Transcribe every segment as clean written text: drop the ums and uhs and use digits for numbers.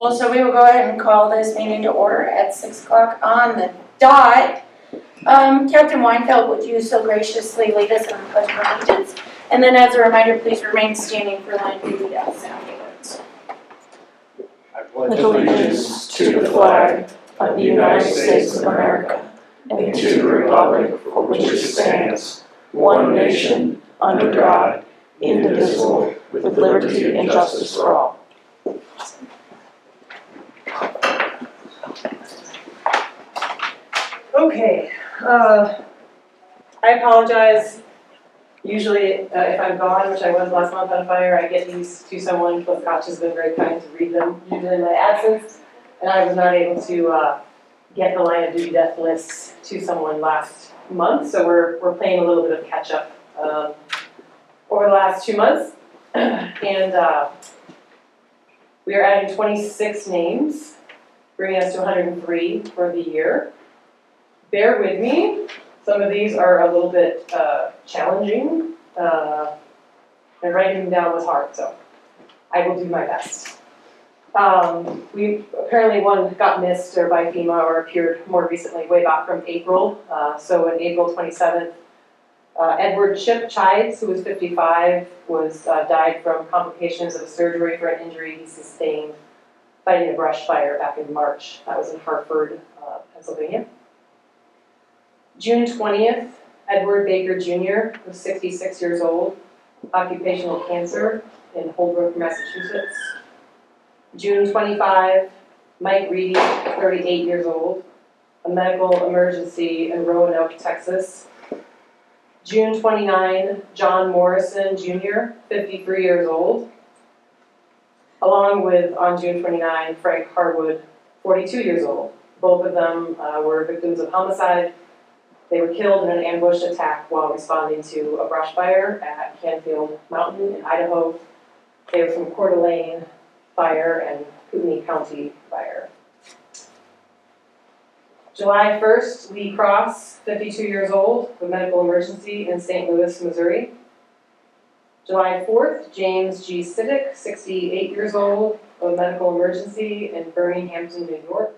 Well, so we will go ahead and call this meeting to order at 6 o'clock on the dot. Captain Weinfeld, would you so graciously lead us in the Pledge of Allegiance? And then as a reminder, please remain standing for line duty afterwards. I pledge allegiance to the flag of the United States of America and to the republic for which it stands, one nation, under God, indivisible, with liberty and justice for all. Okay, I apologize. Usually, if I'm gone, which I was last month on fire, I get these to someone, but Scotch has been very kind to read them, usually in my absence, and I was not able to get the line of duty death lists to someone last month, so we're playing a little bit of catch up over the last 2 months, and we are adding 26 names, bringing us to 103 for the year. Bear with me, some of these are a little bit challenging, and writing them down was hard, so I will do my best. We apparently one got missed or by FEMA or appeared more recently, way back from April. So on April 27th, Edward Chip Chides, who was 55, died from complications of a surgery for an injury he sustained fighting a brush fire back in March. That was in Hartford, Pennsylvania. June 20th, Edward Baker Jr. was 66 years old, occupational cancer in Holbrook, Massachusetts. June 25, Mike Reedy, 38 years old, a medical emergency in Roanoke, Texas. June 29, John Morrison Jr., 53 years old, along with, on June 29, Frank Harwood, 42 years old. Both of them were victims of homicide. They were killed in an ambush attack while responding to a brush fire at Canfield Mountain in Idaho. They were from Coeur d'Alene fire and Kootenai County fire. July 1st, Lee Cross, 52 years old, a medical emergency in St. Louis, Missouri. July 4th, James G. Siddick, 68 years old, a medical emergency in Birminghampton, New York.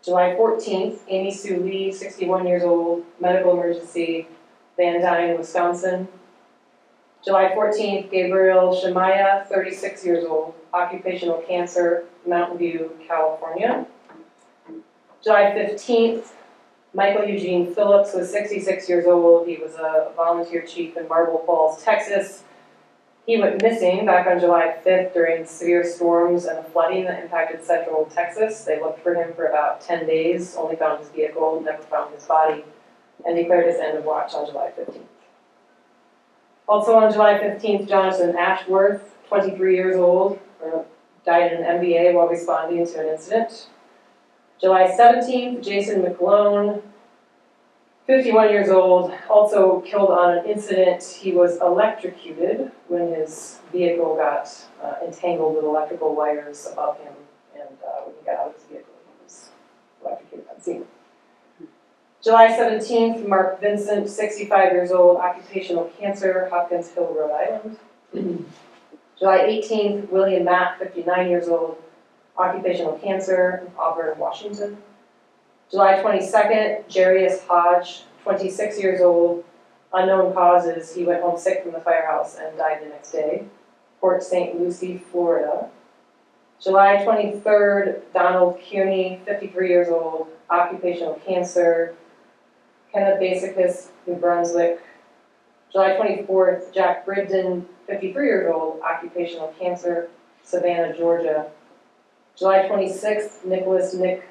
July 14th, Amy Sue Lee, 61 years old, medical emergency, Van Dyne, Wisconsin. July 14th, Gabriel Shemaya, 36 years old, occupational cancer, Mountain View, California. July 15th, Michael Eugene Phillips was 66 years old. He was a volunteer chief in Marble Falls, Texas. He went missing back on July 5th during severe storms and flooding that impacted central Texas. They looked for him for about 10 days, only found his vehicle, never found his body, and declared his end of watch on July 15th. Also on July 15th, Jonathan Ashworth, 23 years old, died in an MBA while responding to an incident. July 17th, Jason McClone, 51 years old, also killed on an incident. He was electrocuted when his vehicle got entangled with electrical wires above him, and when he got out of his vehicle, he was electrocuted on scene. July 17th, Mark Vincent, 65 years old, occupational cancer, Hopkins Hill, Rhode Island. July 18th, William Mack, 59 years old, occupational cancer, Auburn, Washington. July 22nd, Jarius Hodge, 26 years old, unknown causes. He went home sick from the firehouse and died the next day. Port St. Lucie, Florida. July 23rd, Donald Kearney, 53 years old, occupational cancer, Kenneth Basicus, New Brunswick. July 24th, Jack Brigden, 53 years old, occupational cancer, Savannah, Georgia. July 26th, Nicholas Nick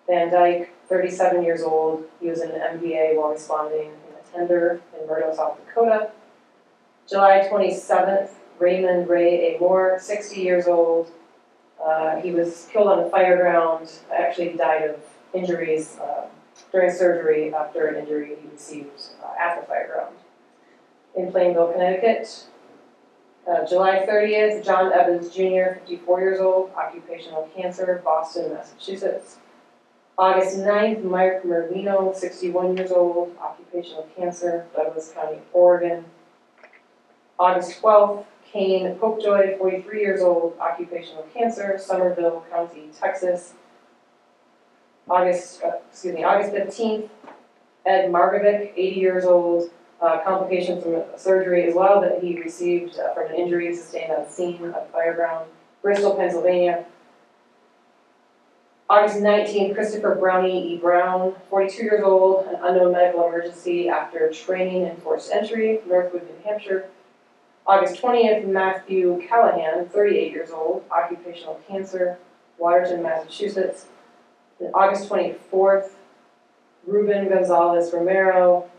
Van Dyke, 37 years old. He was in an MBA while responding in a tender in Murdo, South Dakota. July 27th, Raymond Ray A. Moore, 60 years old. He was killed on the fire ground. Actually, he died of injuries during surgery after an injury he received at the fire ground in Plainville, Connecticut. July 30th, John Evans Jr., 54 years old, occupational cancer, Boston, Massachusetts. August 9th, Mark Merlino, 61 years old, occupational cancer, Douglas County, Oregon. August 12th, Kane Popejoy, 43 years old, occupational cancer, Somerville County, Texas. August 15th, Ed Margovic, 80 years old, complications from a surgery as well that he received from an injury sustained on scene at Fireground, Bristol, Pennsylvania. August 19th, Christopher Brownie E. Brown, 42 years old, an unknown medical emergency after training and forced entry, Northwood, New Hampshire. August 20th, Matthew Callahan, 38 years old, occupational cancer, Waterton, Massachusetts. And August 24th, Ruben Gonzalez Romero,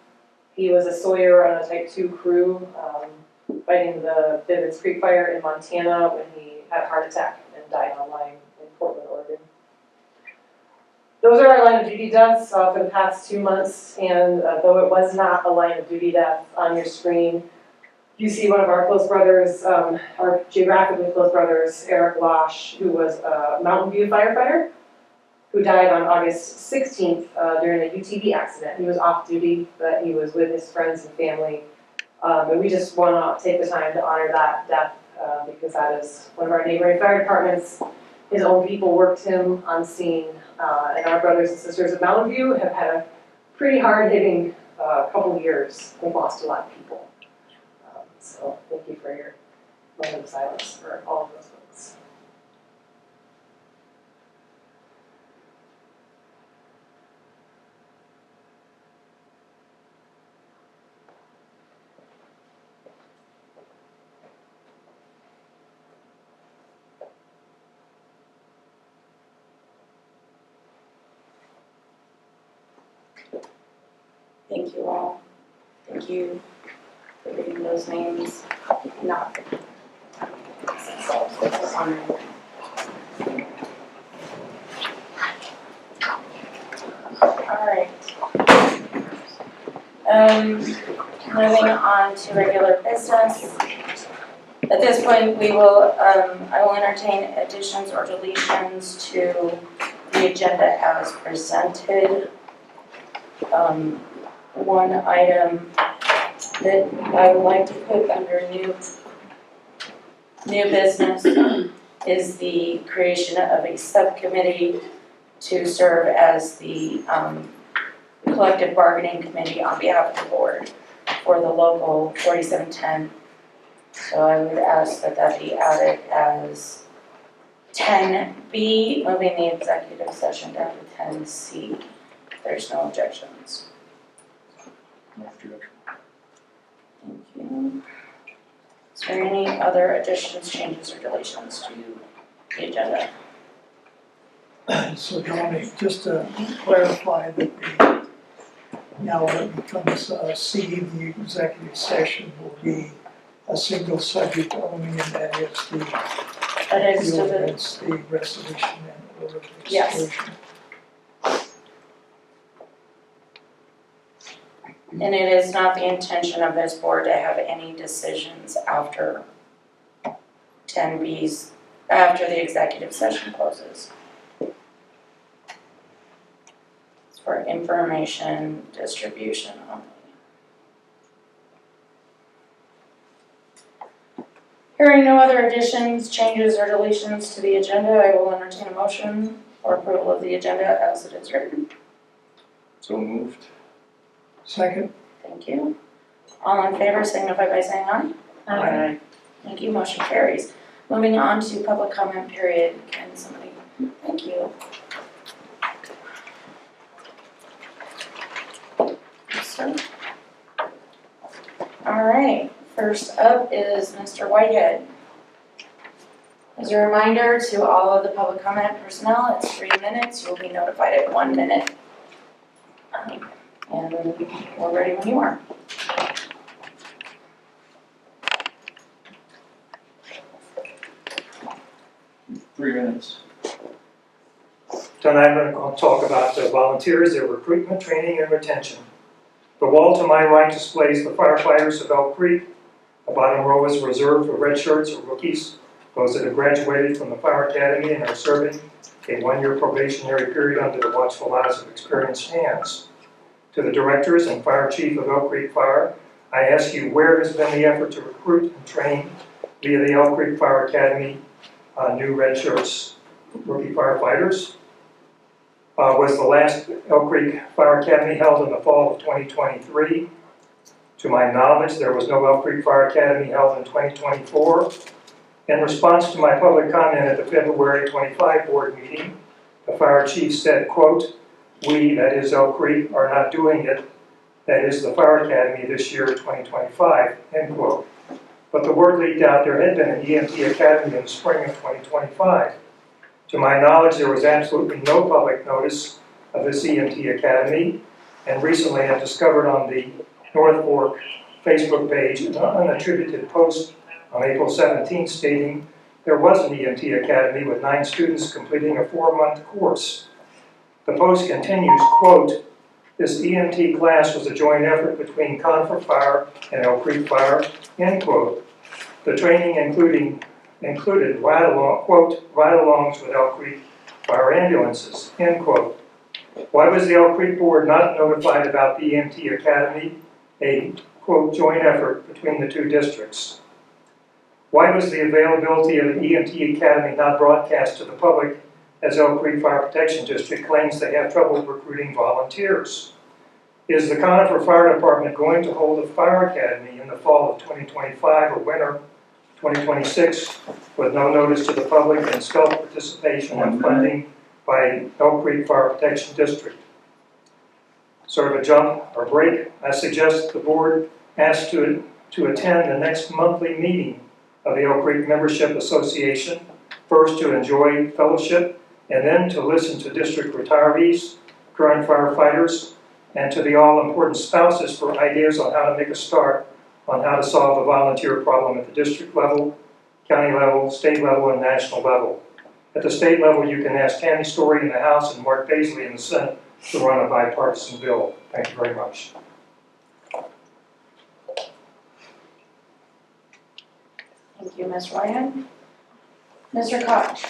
he was a Sawyer on a Type 2 crew fighting the Bivens Creek fire in Montana when he had a heart attack and died on line in Portland, Oregon. Those are our line of duty deaths for the past 2 months, and though it was not a line of duty death on your screen, you see one of our close brothers, our geographically close brothers, Eric Losh, who was a Mountain View firefighter, who died on August 16th during a UTV accident. He was off duty, but he was with his friends and family. And we just want to take the time to honor that death because that is one of our neighboring fire departments. His own people worked him on scene, and our brothers and sisters of Mountain View have had a pretty hard-hitting couple of years. We've lost a lot of people. So thank you for your moment of silence for all of those folks. Thank you all. Thank you for reading those names. Not all right. Moving on to regular business. At this point, we will, I will entertain additions or deletions to the agenda as presented. One item that I would like to put under new business is the creation of a subcommittee to serve as the collective bargaining committee on behalf of the board for the local 4710. So I would ask that that be added as 10B, moving the executive session down to 10C. There's no objections. Thank you. Is there any other additions, changes, or deletions to the agenda? So Dominic, just to clarify that now when it becomes C, the executive session will be a single subject only, and that is the ordinance, the resolution, and order of execution. Yes. And it is not the intention of this board to have any decisions after 10B's, after the executive session closes. It's for information distribution only. Hearing no other additions, changes, or deletions to the agenda, I will entertain a motion for approval of the agenda as it is written. So moved. Second. Thank you. All in favor signify by saying aye. Aye. Thank you, motion carries. Moving on to public comment period. Can somebody, thank you. Yes, sir. All right, first up is Mr. Whitehead. As a reminder to all of the public comment personnel, it's 3 minutes. You'll be notified at 1 minute. And we're ready when you are. Three minutes. Tonight I'm going to talk about volunteers, their recruitment, training, and retention. The wall to my right displays the firefighters of Elk Creek. The bottom row is reserved for red shirts or rookies, those that have graduated from the fire academy and are serving a 1-year probationary period under the watchful eyes of experienced hands. To the directors and fire chief of Elk Creek Fire, I ask you, where has been the effort to recruit and train via the Elk Creek Fire Academy new red shirts, rookie firefighters. Was the last Elk Creek Fire Academy held in the fall of 2023. To my knowledge, there was no Elk Creek Fire Academy held in 2024. In response to my public comment at the February 25 board meeting, the fire chief said, quote, "We, that is Elk Creek, are not doing it, that is the Fire Academy this year, 2025, end quote. But the word leaked out there had been an EMT Academy in the spring of 2025. To my knowledge, there was absolutely no public notice of this EMT Academy, and recently I discovered on the North Fork Facebook page an unattributed post on April 17 stating there was an EMT Academy with 9 students completing a 4-month course. The post continues, quote, "This EMT class was a joint effort between Conifer Fire and Elk Creek Fire," end quote. The training included ride-alongs with Elk Creek Fire ambulances, end quote. Why was the Elk Creek Board not notified about the EMT Academy, a, quote, joint effort between the 2 districts? Why was the availability of an EMT Academy not broadcast to the public as Elk Creek Fire Protection District claims they have trouble recruiting volunteers? Is the Conifer Fire Department going to hold a fire academy in the fall of 2025 or winter 2026 with no notice to the public and stealth participation and funding by Elk Creek Fire Protection District? Sort of a jump or break, I suggest the board ask to attend the next monthly meeting of the Elk Creek Membership Association, first to enjoy fellowship and then to listen to district retirees, current firefighters, and to the all-important spouses for ideas on how to make a start on how to solve the volunteer problem at the district level, county level, state level, and national level. At the state level, you can ask Tammy Story in the House and Mark Paisley in the Senate to run a bipartisan bill. Thank you very much. Thank you, Ms. Ryan. Mr. Koch.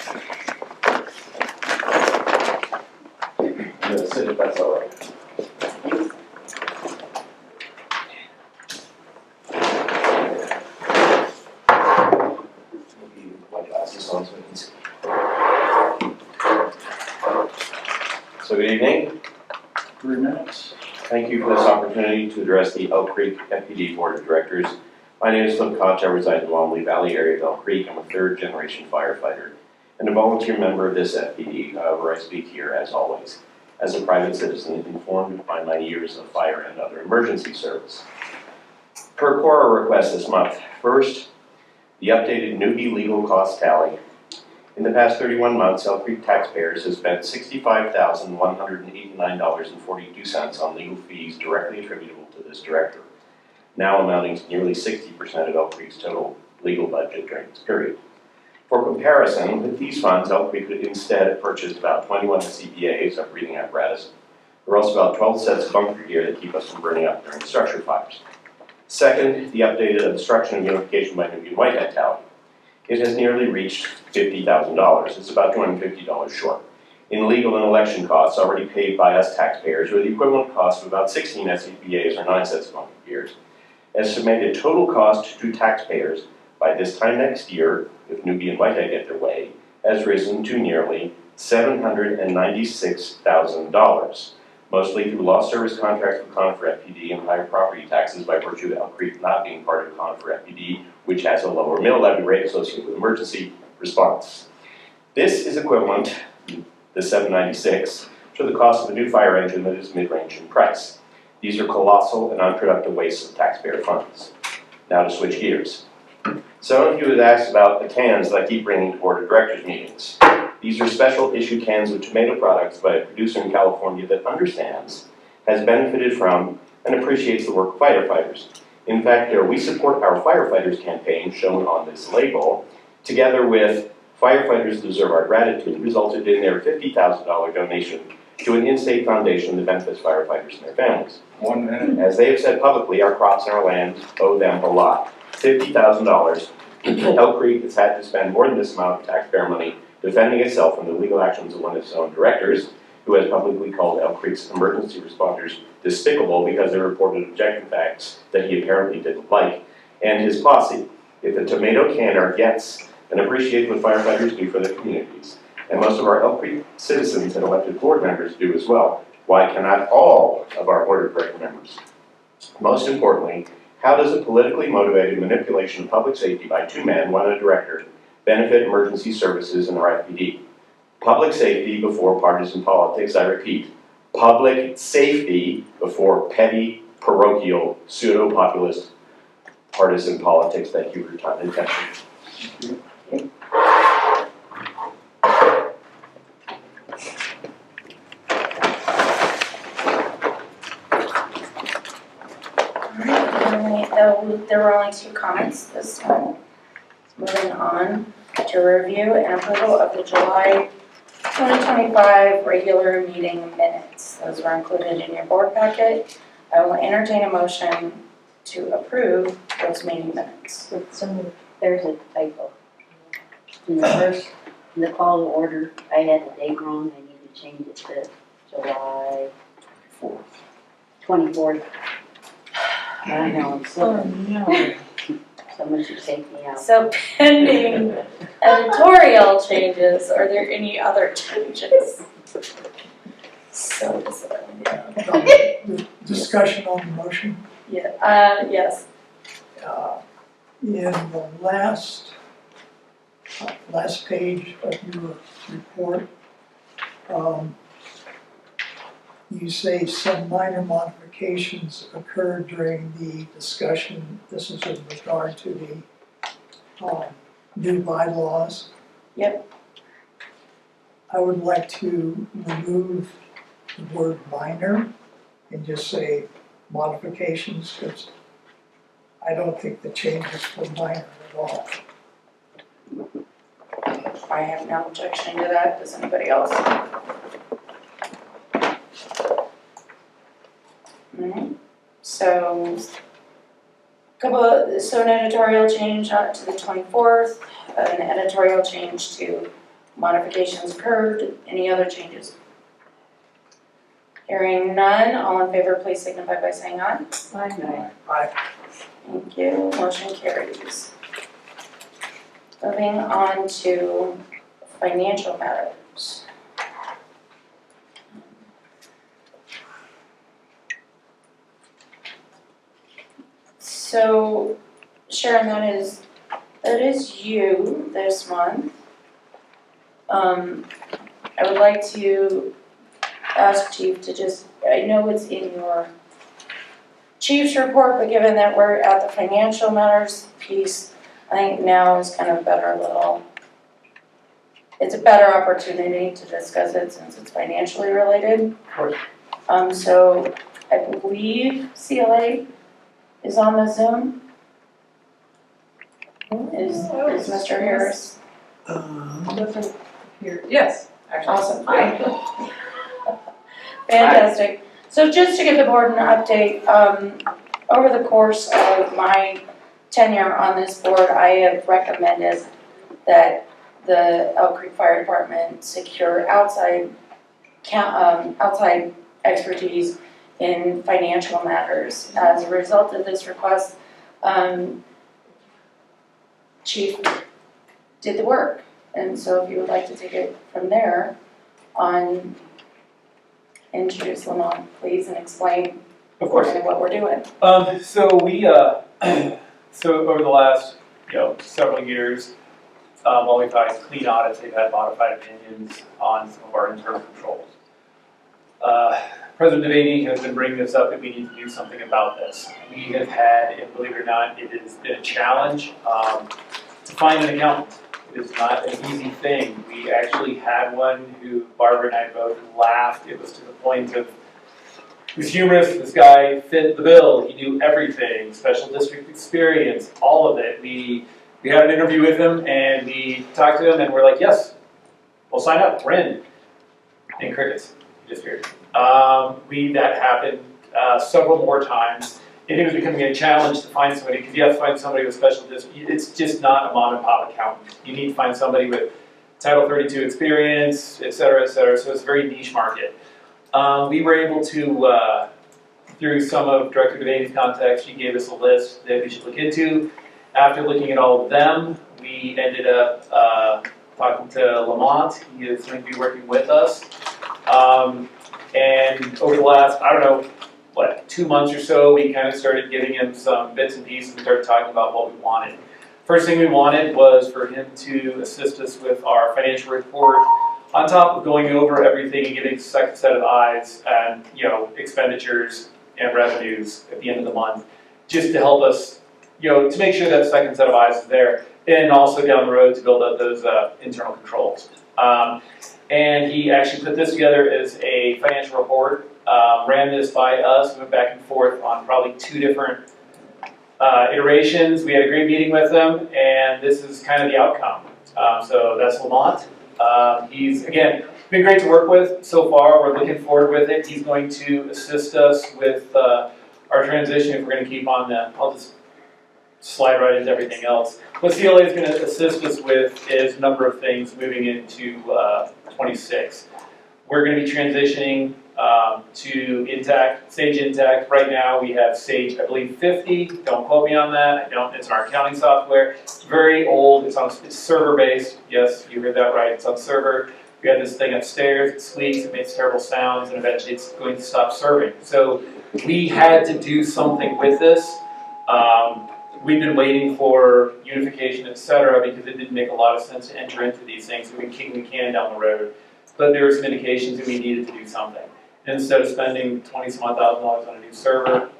I'm gonna sit if that's all right. Maybe my glasses on so I can see. So good evening. 3 minutes. Thank you for this opportunity to address the Elk Creek FPD Board of Directors. My name is Flip Koch. I reside in the Walmley Valley area of Elk Creek. I'm a 3rd-generation firefighter and a volunteer member of this FPD. However, I speak here, as always, as a private citizen informed by my years of fire and other emergency service. Per Quora request this month. First, the updated newbie legal cost tally. In the past 31 months, Elk Creek taxpayers have spent $65,189.42 on legal fees directly attributable to this director, now amounting to nearly 60% of Elk Creek's total legal budget during this period. For comparison, with these funds, Elk Creek could instead have purchased about 21 CPAs, our breathing apparatus. There are also about 12 sets of bunker gear that keep us from burning up during structure fires. Second, the updated obstruction of unification by Nubian Whitehead tally. It has nearly reached $50,000. It's about $250 short. In legal and election costs already paid by us taxpayers are the equivalent cost of about 16 SCBAs or 9 sets of bunker gears. Estimated total cost to taxpayers by this time next year, if Newbie and Whitehead get their way, has risen to nearly $796,000, mostly through lost service contracts with Conifer FPD and higher property taxes by virtue of Elk Creek not being part of Conifer FPD, which has a lower mill levy rate associated with emergency response. This is equivalent, the $796, to the cost of a new fire engine that is mid-range in price. These are colossal and unproductive wastes of taxpayer funds. Now to switch gears. Some of you have asked about the cans that I keep bringing to Board of Directors meetings. These are special issue cans of tomato products by a producer in California that understands, has benefited from, and appreciates the work of firefighters. In fact, their We Support Our Firefighters campaign, shown on this label, together with Firefighters Deserve Our Gratitude, resulted in their $50,000 donation to an in-state foundation that benefits firefighters and their families. 1 minute. As they have said publicly, our crops and our land owe them a lot. $50,000. Elk Creek has had to spend more than this amount of taxpayer money defending itself from the legal actions of one of its own directors, who has publicly called Elk Creek's emergency responders despicable because they reported objective facts that he apparently didn't like, and his posse, If the tomato canner gets and appreciates what firefighters do for their communities, and most of our Elk Creek citizens and elected board members do as well, why cannot all of our board of director members? Most importantly, how does a politically motivated manipulation of public safety by two men, one a director, benefit emergency services in our IPD? Public safety before partisan politics, I repeat. Public safety before petty, parochial, pseudo-populist partisan politics. Thank you for your time and attention. There were only 2 comments this time. Moving on to review and approval of the July 2025 regular meeting minutes. Those were included in your board packet. I will entertain a motion to approve those meeting minutes. There's a typo. In the call to order, I had the date wrong. I need to change it to July 24th. I know, I'm slipping. Someone should take me out. So pending editorial changes, are there any other changes? So disappointed. Discussion on the motion. Yeah, yes. In the last page of your report, you say some minor modifications occurred during the discussion. This is in regard to the new bylaws. Yep. I would like to remove the word minor and just say modifications, because I don't think the changes were minor at all. I have no objection to that. Does anybody else? So, an editorial change to the 24th, an editorial change to modifications occurred. Any other changes? Hearing none, all in favor, please signify by saying aye. Aye. Thank you, motion carries. Moving on to financial matters. So Sharon, that is you this month. I would like to ask Chief to just, I know it's in your Chief's report, but given that we're at the financial matters piece, I think now is kind of it's a better opportunity to discuss it since it's financially related. So I believe CLA is on the Zoom. Is Mr. Harris? Here, yes, actually. Awesome. Hi. Fantastic. So just to give the board an update, over the course of my tenure on this board, I have recommended that the Elk Creek Fire Department secure outside expertise in financial matters. As a result of this request, Chief did the work. And so if you would like to take it from there on, introduce Lamont, please, and explain Of course. kind of what we're doing. So we, so over the last, several years, while we've had clean audits, they've had modified opinions on some of our internal controls. President Devaney has been bringing this up that we need to do something about this. We have had, and believe it or not, it has been a challenge to find an accountant. It is not an easy thing. We actually had one who Barbara and I both laughed. It was to the point of, it was humorous. This guy fit the bill. He knew everything, special district experience, all of it. We had an interview with him and we talked to him and we're like, yes, we'll sign up, we're in. And crickets, he disappeared. That happened several more times. And it was becoming a challenge to find somebody, because you have to find somebody with special district. It's just not a mom and pop accountant. You need to find somebody with Title 32 experience, et cetera, so it's a very niche market. We were able to, through some of Director Devaney's contacts, she gave us a list that we should look into. After looking at all of them, we ended up talking to Lamont. He is going to be working with us. And over the last, I don't know, 2 months or so, we kind of started giving him some bits and pieces and started talking about what we wanted. First thing we wanted was for him to assist us with our financial report, on top of going over everything and giving a second set of eyes and, expenditures and revenues at the end of the month, just to help us, to make sure that second set of eyes is there, and also down the road to build up those internal controls. And he actually put this together as a financial report, ran this by us, went back and forth on probably 2 different iterations. We had a great meeting with him, and this is kind of the outcome. So that's Lamont. He's, again, been great to work with so far. We're looking forward with it. He's going to assist us with our transition if we're going to keep on the, I'll just slide right into everything else. What CLA is going to assist us with is a number of things moving into 26. We're going to be transitioning to Intact, Sage Intact. Right now we have Sage, I believe 50. Don't quote me on that. It's in our accounting software. It's very old. It's server based. Yes, you heard that right. It's on server. We have this thing upstairs. It squeaks. It makes terrible sounds, and eventually it's going to stop serving. So we had to do something with this. We've been waiting for unification, etc., because it didn't make a lot of sense to enter into these things. So we've been kicking the can down the road. But there were some indications that we needed to do something. Instead of spending $20-some-odd thousand on a new server,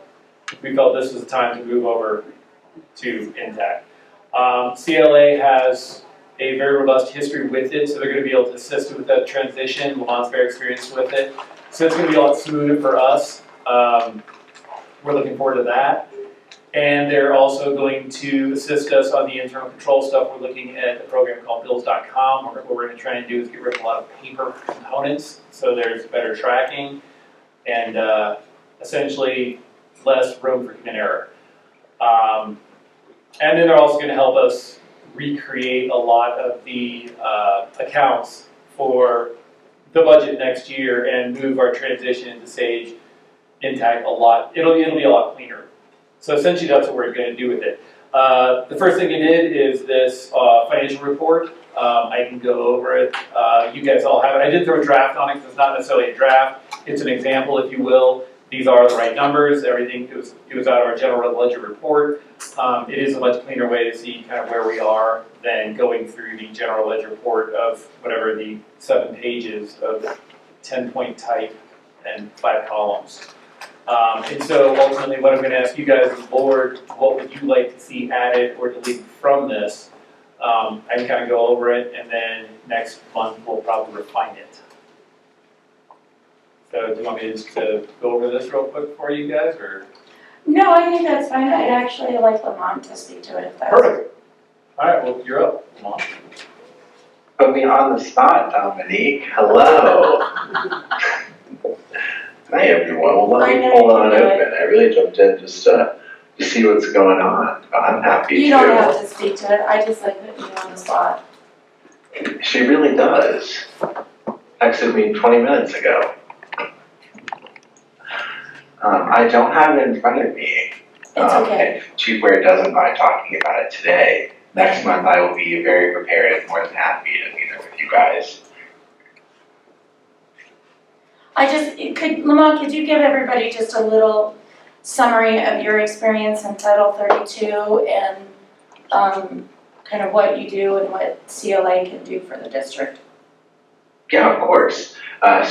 we felt this was the time to move over to Intact. CLA has a very robust history with it, so they're going to be able to assist with that transition. Lamont's very experienced with it. So it's going to be a lot smoother for us. We're looking forward to that. And they're also going to assist us on the internal control stuff. We're looking at a program called bills.com. What we're going to try and do is get rid of a lot of paper components, so there's better tracking and essentially less room for human error. And then they're also going to help us recreate a lot of the accounts for the budget next year and move our transition into Sage Intact a lot. It'll be a lot cleaner. So essentially that's what we're going to do with it. The first thing we did is this financial report. I can go over it. You guys all have it. I did throw a draft on it because it's not necessarily a draft. It's an example, if you will. These are the right numbers. Everything, it was out of our general ledger report. It is a much cleaner way to see kind of where we are than going through the general ledger report of whatever the 7 pages of 10-point type and 5 columns. And so ultimately what I'm going to ask you guys as a board, what would you like to see added or deleted from this? I can kind of go over it, and then next month we'll probably refine it. So do you want me to go over this real quick for you guys, or? No, I think that's fine. I'd actually like Lamont to speak to it if that's. Perfect. All right, well, you're up, Lamont. Put me on the spot, Dominique. Hello. Hi, everyone. Well, let me pull on open. I really jumped in just to see what's going on. I'm happy to. You don't have to speak to it. I just like putting you on the spot. She really does. Texted me 20 minutes ago. I don't have it in front of me. It's okay. If Chief Ware doesn't mind talking about it today, next month I will be very prepared and more than happy to meet with you guys. Lamont, could you give everybody just a little summary of your experience in Title 32 and kind of what you do and what CLA can do for the district? Yeah, of course.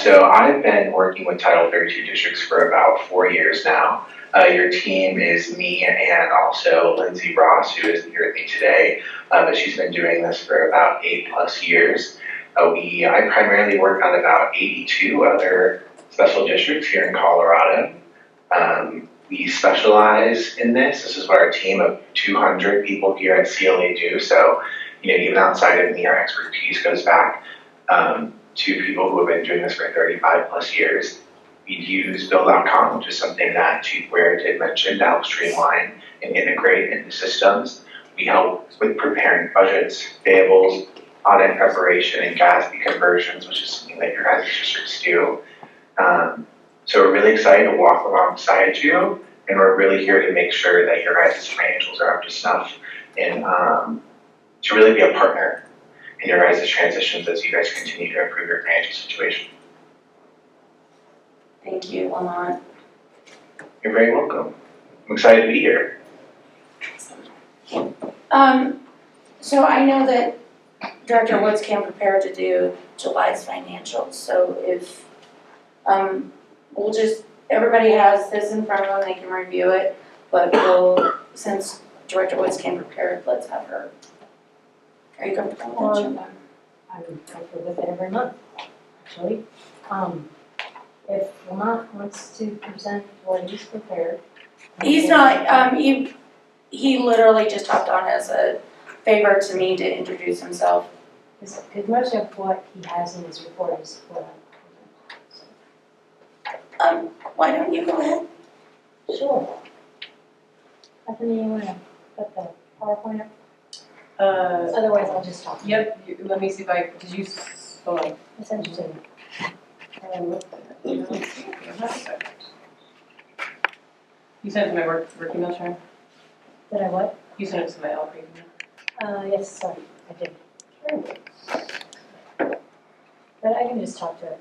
So I've been working with Title 32 districts for about 4 years now. Your team is me and also Lindsay Ross, who isn't here with me today, but she's been doing this for about 8+ years. I primarily work on about 82 other special districts here in Colorado. We specialize in this. This is what our team of 200 people here at CLA do. So, even outside of me, our expertise goes back to people who have been doing this for 35+ years. We use Bill.com, which is something that Chief Ware did mention to help streamline and integrate into systems. We help with preparing budgets, payables, audit preparation, and GASB conversions, which is something that your guys' districts do. So we're really excited to walk alongside you, and we're really here to make sure that your guys' financials are up to snuff and to really be a partner in your guys' transitions as you guys continue to improve your financial situation. Thank you, Lamont. You're very welcome. I'm excited to be here. So I know that Director Woods came prepared to do July's financials, so if, we'll just, everybody has this in front of them, they can review it, but since Director Woods came prepared, let's have her. Are you comfortable with that, Shonda? I'm comfortable with it every month, actually. If Lamont wants to present what he's prepared. He's not, he literally just hopped on as a favor to me to introduce himself. Because most of what he has in his report is what I present. Why don't you go ahead? So. Sure. Anthony, you wanna put the PowerPoint up? Otherwise, I'll just talk. Yep, let me see if I, did you, hold on. I sent you to him. You sent it to my work email, Sharon? Did I what? You sent it to my L email. Yes, sorry, I did. But I can just talk to it.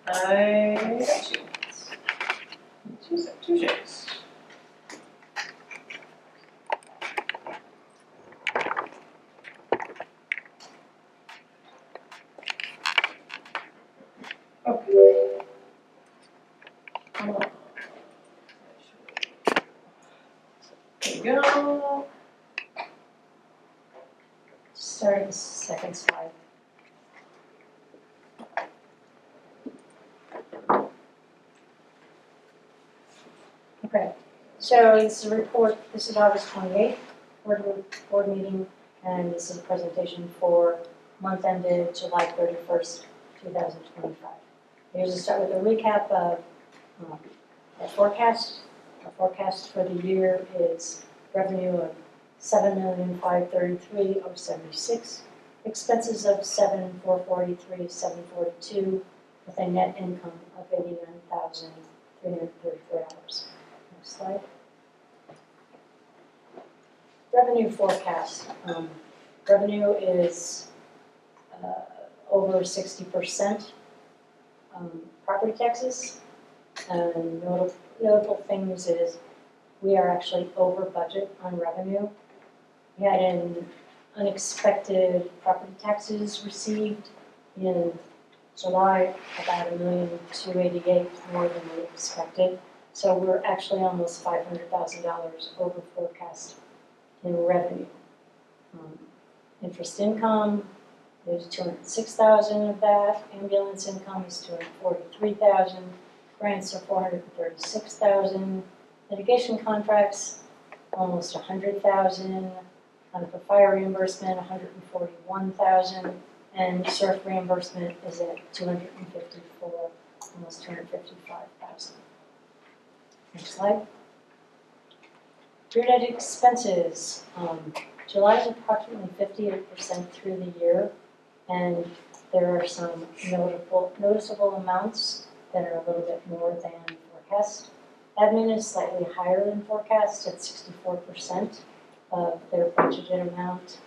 I got you. Two shakes. Okay. There you go. Start the second slide. Okay, so this is a report, this is August 28th, board meeting, and this is a presentation for month ended July 31st, 2025. Here's to start with a recap of our forecast. Our forecast for the year is revenue of $7,533,076, expenses of $7,443,742, with a net income of $89,334. Next slide. Revenue forecast. Revenue is over 60% property taxes. And notable things is we are actually over budget on revenue. We had an unexpected property taxes received in July, about $1,288,000 more than we expected. So we're actually almost $500,000 over forecast in revenue. Interest income, there's $206,000 of that. Ambulance income is $243,000. Grants are $436,000. Litigation contracts, almost $100,000. For fire reimbursement, $141,000. And SURF reimbursement is at $254,000, almost $255,000. Next slide. Year-to-date expenses. July is approximately 58% through the year, and there are some noticeable amounts that are a little bit more than forecast. Admin is slightly higher than forecast at 64% of their budgeted amount.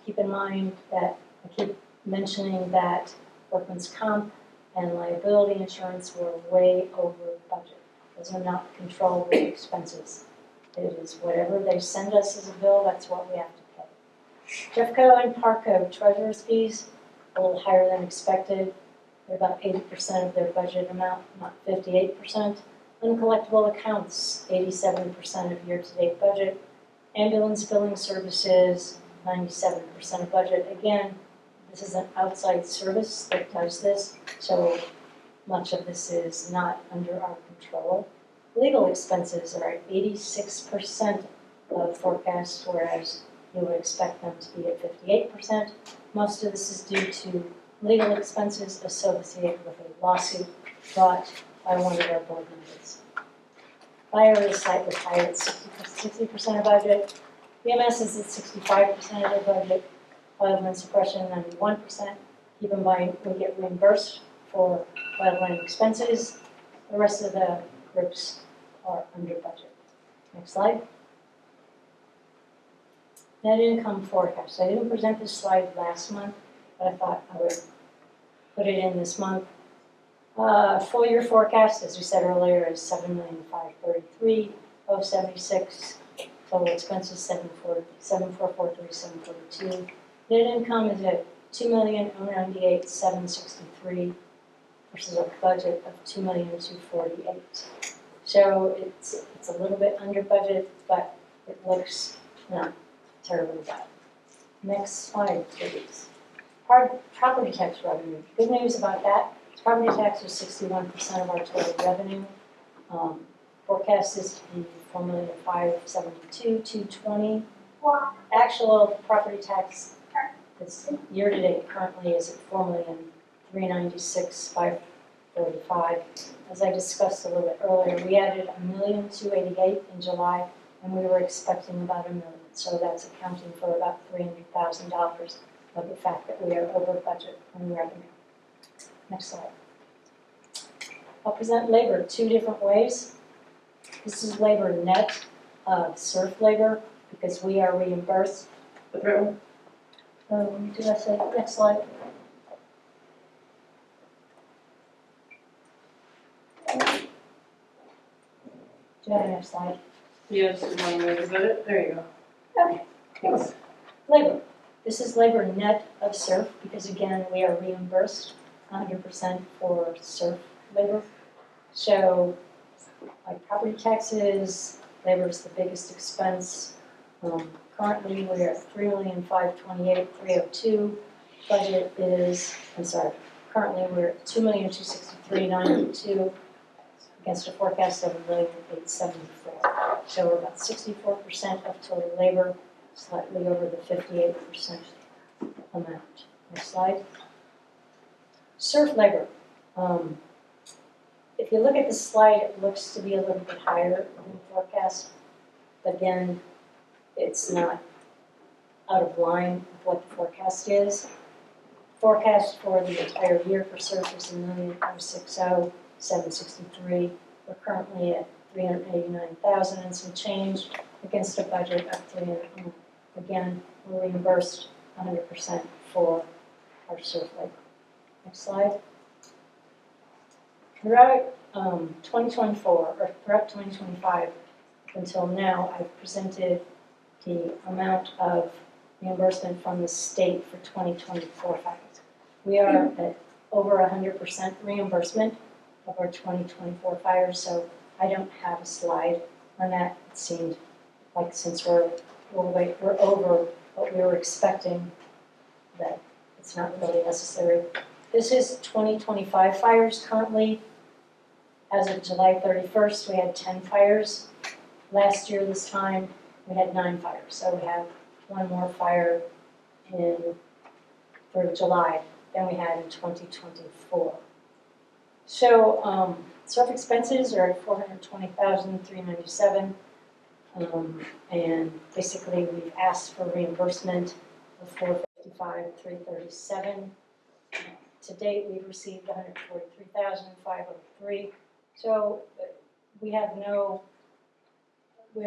Keep in mind that I keep mentioning that workman's comp and liability insurance were way over budget. Those are not controllable expenses. It is whatever they send us as a bill, that's what we have to pay. Jeffco and Parco treasurer's fees, a little higher than expected. They're about 80% of their budget amount, not 58%. Uncollectible accounts, 87% of year-to-date budget. Ambulance billing services, 97% of budget. Again, this is an outside service that does this, so much of this is not under our control. Legal expenses are at 86% of forecast, whereas you would expect them to be at 58%. Most of this is due to legal expenses associated with a lawsuit brought by one of our board members. Fire is slightly higher at 60% of budget. EMS is at 65% of their budget. Wildland suppression, 91%. Keep in mind, we get reimbursed for wildland expenses. The rest of the groups are under budget. Next slide. net income forecast. I didn't present this slide last month, but I thought I would put it in this month. Full year forecast, as we said earlier, is 7,533,076. Total expenses 7,443,742. Net income is at 2,098,763 versus a budget of 2,248,000. So it's a little bit under budget, but it looks not terribly bad. Next slide, please. Property tax revenue. Good news about that. Property tax is 61% of our total revenue. Forecast is to be 4,572,220. Actual property tax this year to date currently is at 4,396,545. As I discussed a little bit earlier, we added 1,288,000 in July, and we were expecting about 1 million. So that's accounting for about $300,000 of the fact that we are over budget on revenue. Next slide. I'll present labor 2 different ways. This is labor net of surf labor because we are reimbursed. Did I say next slide? Do you have a next slide? Yes, is that it? There you go. Okay, thanks. Labor. This is labor net of surf because again, we are reimbursed 100% for surf labor. So like property taxes, labor is the biggest expense. Currently, we are at 3,528,302. Budget is, currently we're at 2,263,902 against a forecast of 1,874,000. So we're about 64% of total labor, slightly over the 58% amount. Next slide. Surf labor. If you look at the slide, it looks to be a little bit higher than forecast. But again, it's not out of line with what the forecast is. Forecast for the entire year for surf is 1,060,763. We're currently at 389,000 and some change against a budget of 300. Again, we're reimbursed 100% for our surf labor. Next slide. Throughout 2024, or throughout 2025, until now, I've presented the amount of reimbursement from the state for 2024 fires. We are at over 100% reimbursement of our 2024 fires, so I don't have a slide on that. It seemed like since we're over what we were expecting, that it's not really necessary. This is 2025 fires currently. As of July 31st, we had 10 fires. Last year, this time, we had 9 fires. So we have one more fire through July than we had in 2024. So surf expenses are at $420,397. And basically, we've asked for reimbursement of $455,337. To date, we've received $143,503. So we are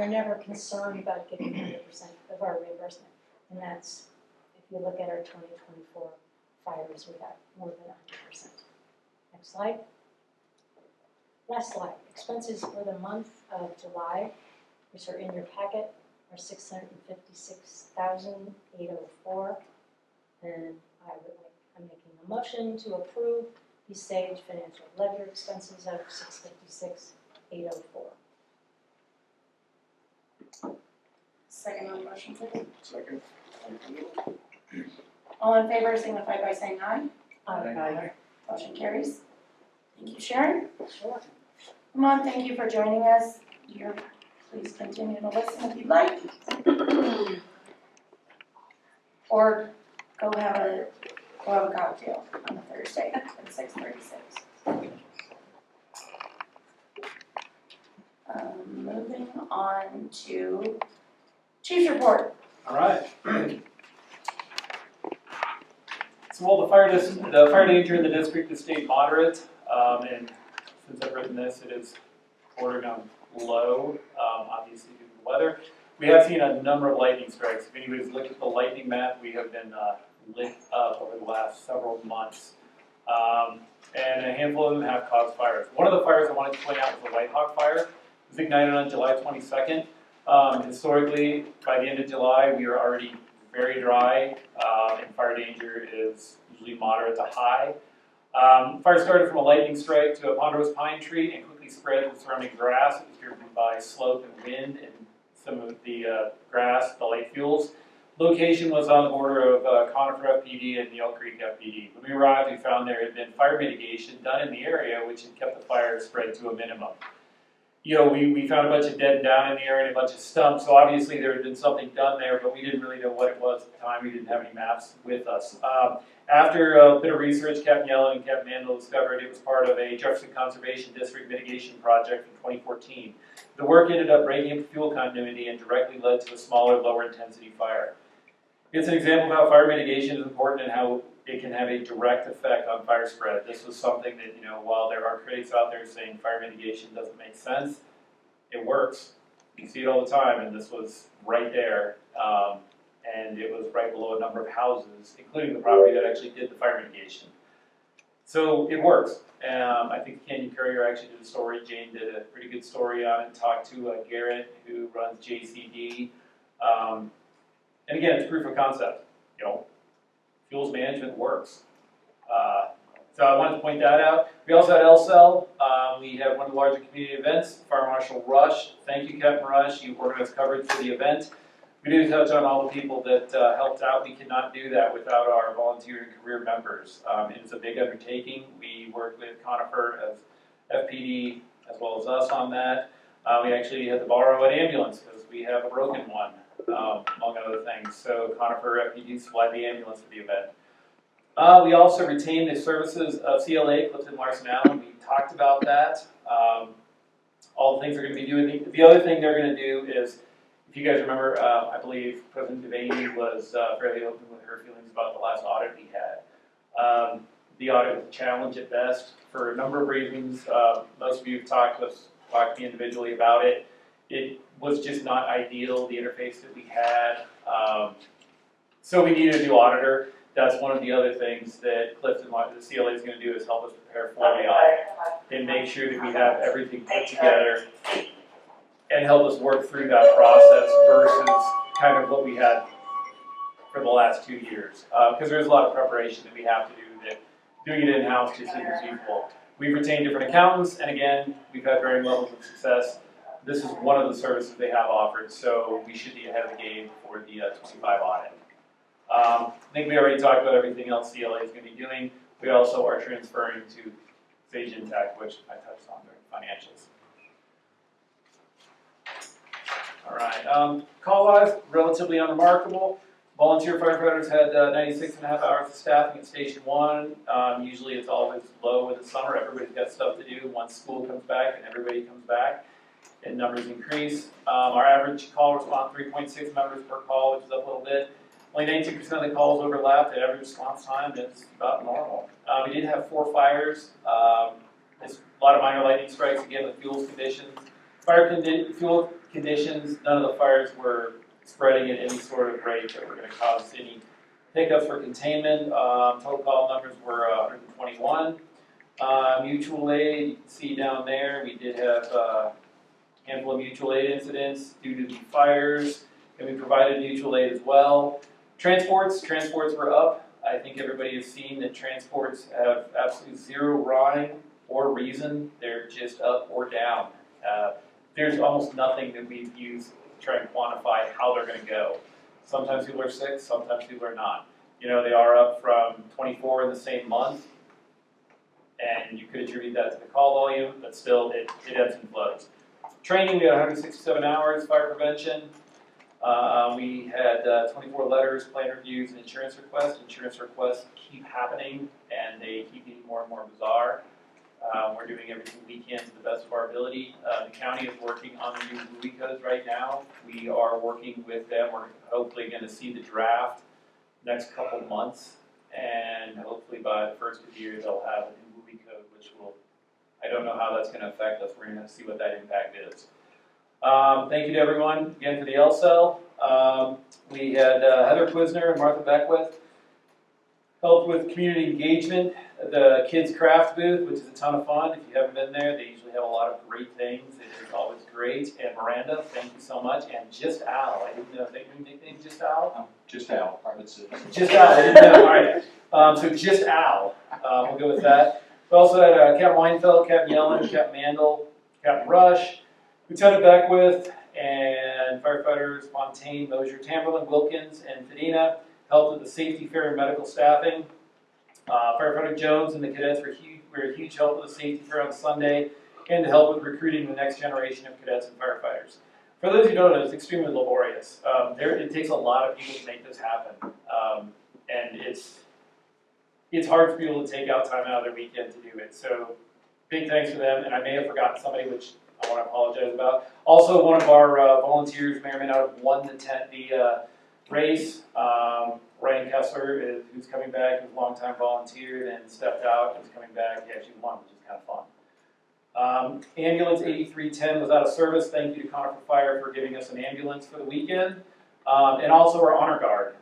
never concerned about getting 100% of our reimbursement. And that's, if you look at our 2024 fires, we got more than 100%. Next slide. Last slide. Expenses for the month of July, which are in your packet, are $656,804. And I'm making a motion to approve the Sage Financial Ledger expenses of $656,804. Second on the motion, please. Second. All in favor signify by saying aye. Aye. Motion carries. Thank you, Sharon. Sure. Ramon, thank you for joining us. Please continue to listen if you'd like. Or go have a cocktail on a Thursday at 6:36. Moving on to Chief's report. All right. So, well, the fire danger in the district is stayed moderate, and since I've written this, it is bordering on low, obviously due to the weather. We have seen a number of lightning strikes. If anybody's looked at the lightning map, we have been lit up over the last several months. And a handful of them have caused fires. One of the fires I wanted to point out was the White Hawk fire. It was ignited on July 22nd. Historically, by the end of July, we are already very dry, and fire danger is usually moderate to high. Fire started from a lightning strike to a ponderosa pine tree and quickly spread to the surrounding grass. It was driven by slope and wind and some of the grass, the light fuels. Location was on the border of Conifer FPD and the Elk Creek FPD. When we arrived, we found there had been fire mitigation done in the area, which had kept the fire spread to a minimum. We found a bunch of dead down in the area and a bunch of stumps, so obviously there had been something done there, but we didn't really know what it was at the time. We didn't have any maps with us. After a bit of research, Captain Yellow and Captain Mandel discovered it was part of a Jefferson Conservation District mitigation project from 2014. The work ended up breaking up fuel continuity and directly led to a smaller, lower intensity fire. It's an example of how fire mitigation is important and how it can have a direct effect on fire spread. This was something that, while there are critics out there saying fire mitigation doesn't make sense, it works. You see it all the time, and this was right there. And it was right below a number of houses, including the property that actually did the fire mitigation. So it works. I think Canyon Courier actually did a story. Jane did a pretty good story on it. Talked to Garrett, who runs JCD. And again, it's proof of concept. Fuels management works. So I wanted to point that out. We also had LCEL. We had one of the larger community events, Fire Marshal Rush. Thank you, Captain Rush. You organized coverage for the event. We do touch on all the people that helped out. We cannot do that without our volunteer and career members. It's a big undertaking. We worked with Conifer as FPD as well as us on that. We actually had to borrow an ambulance because we have a broken one, among other things. So Conifer FPD supplied the ambulance for the event. We also retained the services of CLA, Clifton Larson Allen. We talked about that. All the things they're going to be doing. The other thing they're going to do is, if you guys remember, I believe President Devaney was fairly open with her feelings about the last audit we had. The audit was a challenge at best for a number of reasons. Most of you have talked to me individually about it. It was just not ideal, the interface that we had. So we needed a new auditor. That's one of the other things that Clifton, the CLA, is going to do is help us prepare for the audit and make sure that we have everything put together and help us work through that process versus kind of what we had for the last 2 years. Because there's a lot of preparation that we have to do that doing it in-house just isn't feasible. We've retained different accountants, and again, we've had varying levels of success. This is one of the services they have offered, so we should be ahead of the game for the 25 audit. I think we already talked about everything else CLA is going to be doing. We also are transferring to Sage Intact, which I touched on during financials. All right, call-wise, relatively unremarkable. Volunteer firefighters had 96.5 hours of staffing at Station 1. Usually it's always low in the summer. Everybody's got stuff to do once school comes back and everybody comes back, and numbers increase. Our average call response, 3.6 members per call, which is up a little bit. Only 19% of the calls overlapped. The average response time is about normal. We did have 4 fires. There's a lot of minor lightning strikes, again, with fuel conditions. Fuel conditions, none of the fires were spreading at any sort of rate that were going to cause any hiccups for containment. Total call numbers were 121. Mutual aid, you can see down there, we did have a handful of mutual aid incidents due to the fires, and we provided mutual aid as well. Transports were up. I think everybody has seen that transports have absolutely zero rhyme or reason. They're just up or down. There's almost nothing that we've used to try and quantify how they're going to go. Sometimes people are sick, sometimes people are not. They are up from 24 in the same month, and you could attribute that to the call volume, but still it ebbs and flows. Training, we had 167 hours, fire prevention. We had 24 letters, plan reviews, and insurance requests. Insurance requests keep happening, and they keep getting more and more bizarre. We're doing everything we can to the best of our ability. The county is working on the new movie codes right now. We are working with them. We're hopefully going to see the draft next couple months, and hopefully by the first of the year they'll have a new movie code, which will, I don't know how that's going to affect us. We're going to see what that impact is. Thank you to everyone again for the LSEL. We had Heather Quisner and Martha Beckwith helped with community engagement at the Kids Craft booth, which is a ton of fun. If you haven't been there, they usually have a lot of great things. It is always great. And Miranda, thank you so much. And Just Al, I didn't know if they knew nickname Just Al. Just Al, private citizen. Just Al, I didn't know. All right. So Just Al, we'll go with that. We also had Captain Weinfeld, Captain Yellen, Captain Mandel, Captain Rush, Lieutenant Beckwith, and firefighters Fontaine, Mosier, Tamberlin, Wilkins, and Fedina helped with the safety fair and medical staffing. Firefighter Jones and the cadets were a huge help with the safety fair on Sunday and to help with recruiting the next generation of cadets and firefighters. For those who don't know, it's extremely laborious. It takes a lot of people to make this happen. And it's hard for people to take out time out of their weekend to do it. So big thanks to them, and I may have forgotten somebody, which I want to apologize about. Also, one of our volunteers may or may not have won the race. Ryan Kessler, who's coming back, who's a longtime volunteer and stepped out, is coming back. He actually won, which is kind of fun. Ambulance 8310 was out of service. Thank you to Conifer Fire for giving us an ambulance for the weekend. And also our honor guard.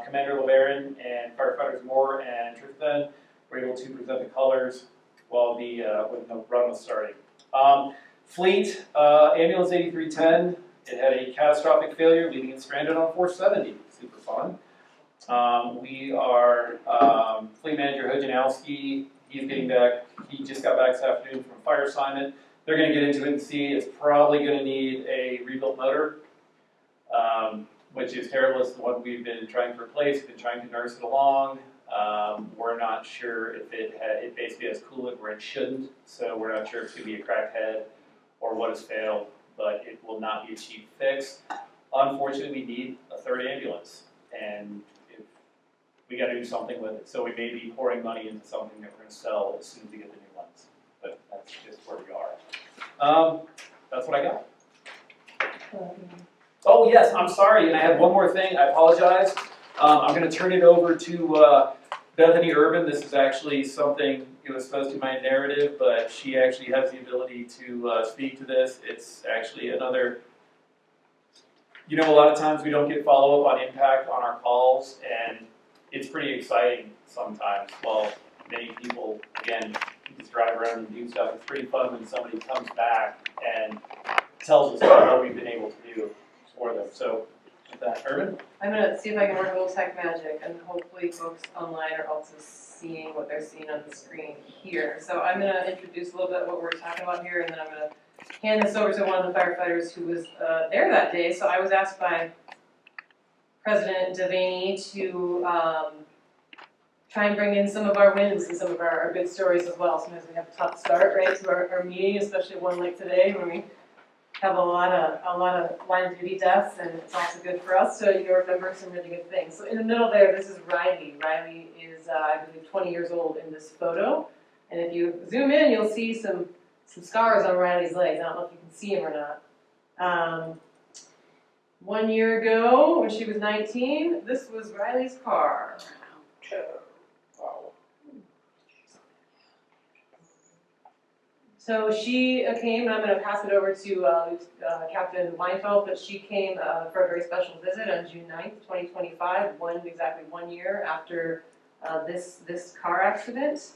Commander LeBaron and firefighters Moore and Tristan were able to present the colors while when the run was starting. Fleet, ambulance 8310, it had a catastrophic failure, leaving it stranded on 470. Super fun. We are Fleet Manager Hojanowski. He's getting back. He just got back this afternoon from a fire assignment. They're going to get into it and see. It's probably going to need a rebuilt motor, which is terrible. It's the one we've been trying to replace. Been trying to nurse it along. We're not sure if it basically has coolant where it shouldn't. So we're not sure if it's going to be a cracked head or what has failed. But it will not be a cheap fix. Unfortunately, we need a third ambulance, and we got to do something with it. So we may be pouring money into something that we're going to sell as soon as we get the new ones. But that's just where we are. That's what I got. Oh yes, I'm sorry, and I had one more thing. I apologize. I'm going to turn it over to Bethany Urban. This is actually something, it was supposed to be my narrative, but she actually has the ability to speak to this. It's actually another, a lot of times we don't get follow-up on impact on our calls, and it's pretty exciting sometimes. While many people, again, just drive around and do stuff, it's pretty fun when somebody comes back and tells us what we've been able to do for them. So, with that, Urban? I'm gonna see if I can work a little tech magic, and hopefully folks online are also seeing what they're seeing on the screen here. So I'm gonna introduce a little bit what we're talking about here, and then I'm gonna hand this over to one of the firefighters who was there that day. So I was asked by President Devaney to try and bring in some of our wins and some of our good stories as well. Sometimes we have a tough start, right, to our meeting, especially one like today when we have a lot of line of duty deaths, and it's also good for us to remember some really good things. So in the middle there, this is Riley. Riley is, I believe, 20 years old in this photo, and if you zoom in, you'll see some scars on Riley's legs. I don't know if you can see him or not. 1 year ago, when she was 19, this was Riley's car. So she came, and I'm going to pass it over to Captain Weinfeld, but she came for a very special visit on June 9th, 2025, exactly 1 year after this car accident.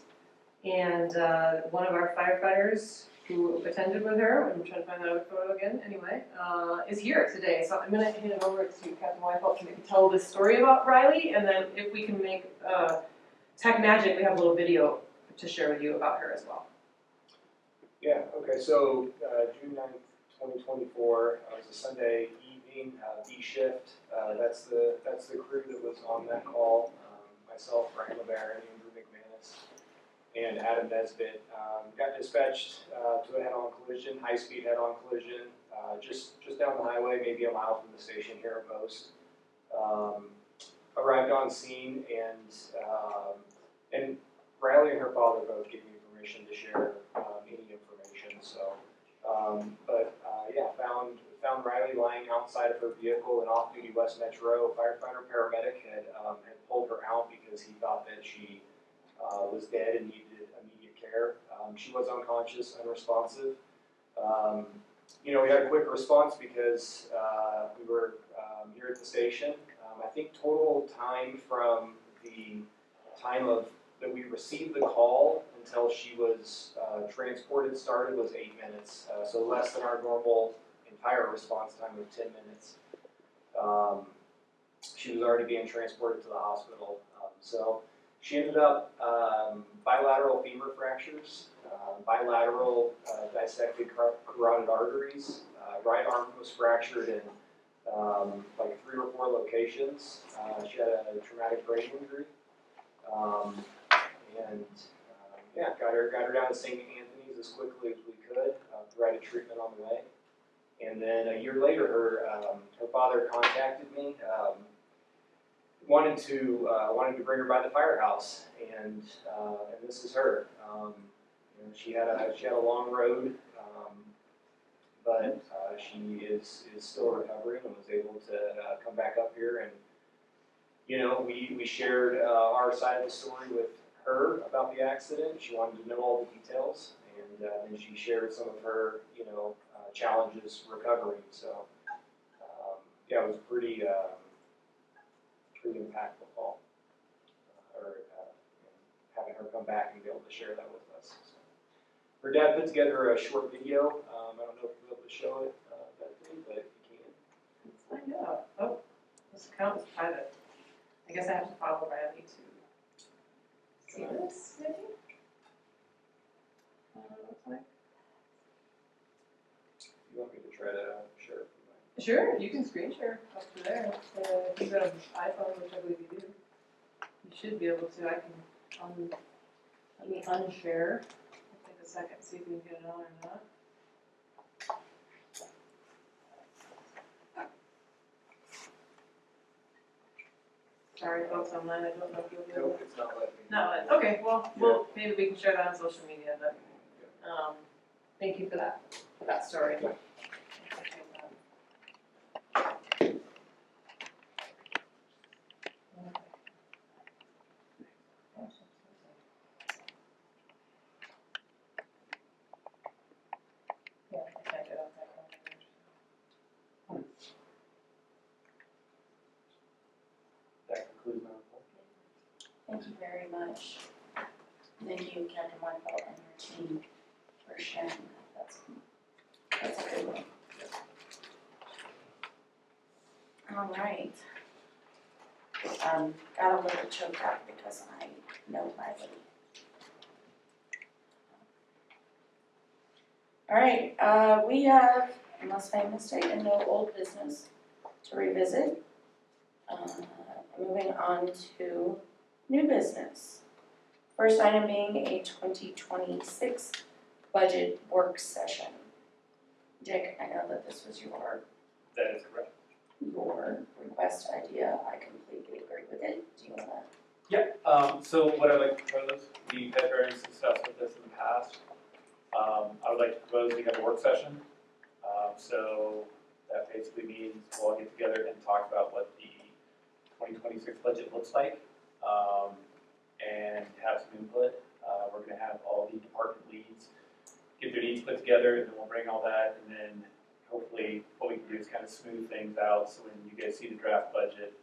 And one of our firefighters who attended with her, I'm trying to find that other photo again, anyway, is here today. So I'm going to hand it over to Captain Weinfeld to maybe tell this story about Riley, and then if we can make tech magic, we have a little video to share with you about her as well. Yeah, okay, so June 9th, 2024, it was a Sunday evening, B shift. That's the crew that was on that call. Myself, Brian LeBaron, Andrew McManus, and Adam Nesbitt got dispatched to a head-on collision, high-speed head-on collision, just down the highway, maybe a mile from the station here at most. Arrived on scene, and Riley and her father both gave me permission to share any information. So, found Riley lying outside of her vehicle in off-duty West Metro. A firefighter paramedic had pulled her out because he thought that she was dead and needed immediate care. She was unconscious, unresponsive. You know, we had a quick response because we were here at the station. I think total time from the time that we received the call until she was transported started was 8 minutes. So less than our normal entire response time of 10 minutes. She was already being transported to the hospital. So she ended up bilateral femur fractures, bilateral dissected carotid arteries. Right arm was fractured in like 3 or 4 locations. She had a traumatic brain injury. Yeah, got her down to St. Anthony's as quickly as we could, provided treatment on the way. And then a year later, her father contacted me, wanted to bring her by the firehouse, and this is her. You know, she had a long road, but she is still recovering and was able to come back up here. And you know, we shared our side of the story with her about the accident. She wanted to know all the details, and then she shared some of her, you know, challenges recovering. So, yeah, it was pretty impactful call, having her come back and be able to share that with us. So, her dad put together a short video. I don't know if you'll be able to show it, but if you can. Let's find out. Oh, this account is private. I guess I have to follow Bradley to see this, maybe? Looks like. You want me to try to share it? Sure, you can screen share up to there. If you've got an iPhone, which I believe you do, you should be able to. I can let me unshare. It'll take a second to see if we can get it on or not. Sorry, folks online. I don't know if you'll be able Nope, it's not letting me. No, okay, well, maybe we can share that on social media, but, thank you for that story. Yeah, I can't get up that one. That concludes my report. Thank you very much. Thank you, Captain Weinfeld and your team for sharing that. That's a good one. All right. Got a little choked up because I know my little. All right, we have, unless I mistake, no old business to revisit. Moving on to new business. First item being a 2026 budget work session. Jake, I know that this was your That is correct. request idea. I completely agree with it. Do you wanna? So what I'd like to propose, we've had very success with this in the past. I would like to propose we have a work session. So that basically means we'll all get together and talk about what the 2026 budget looks like, and have some input. We're gonna have all the department leads get their needs put together, and then we'll bring all that, and then hopefully what we can do is kind of smooth things out, so when you guys see the draft budget,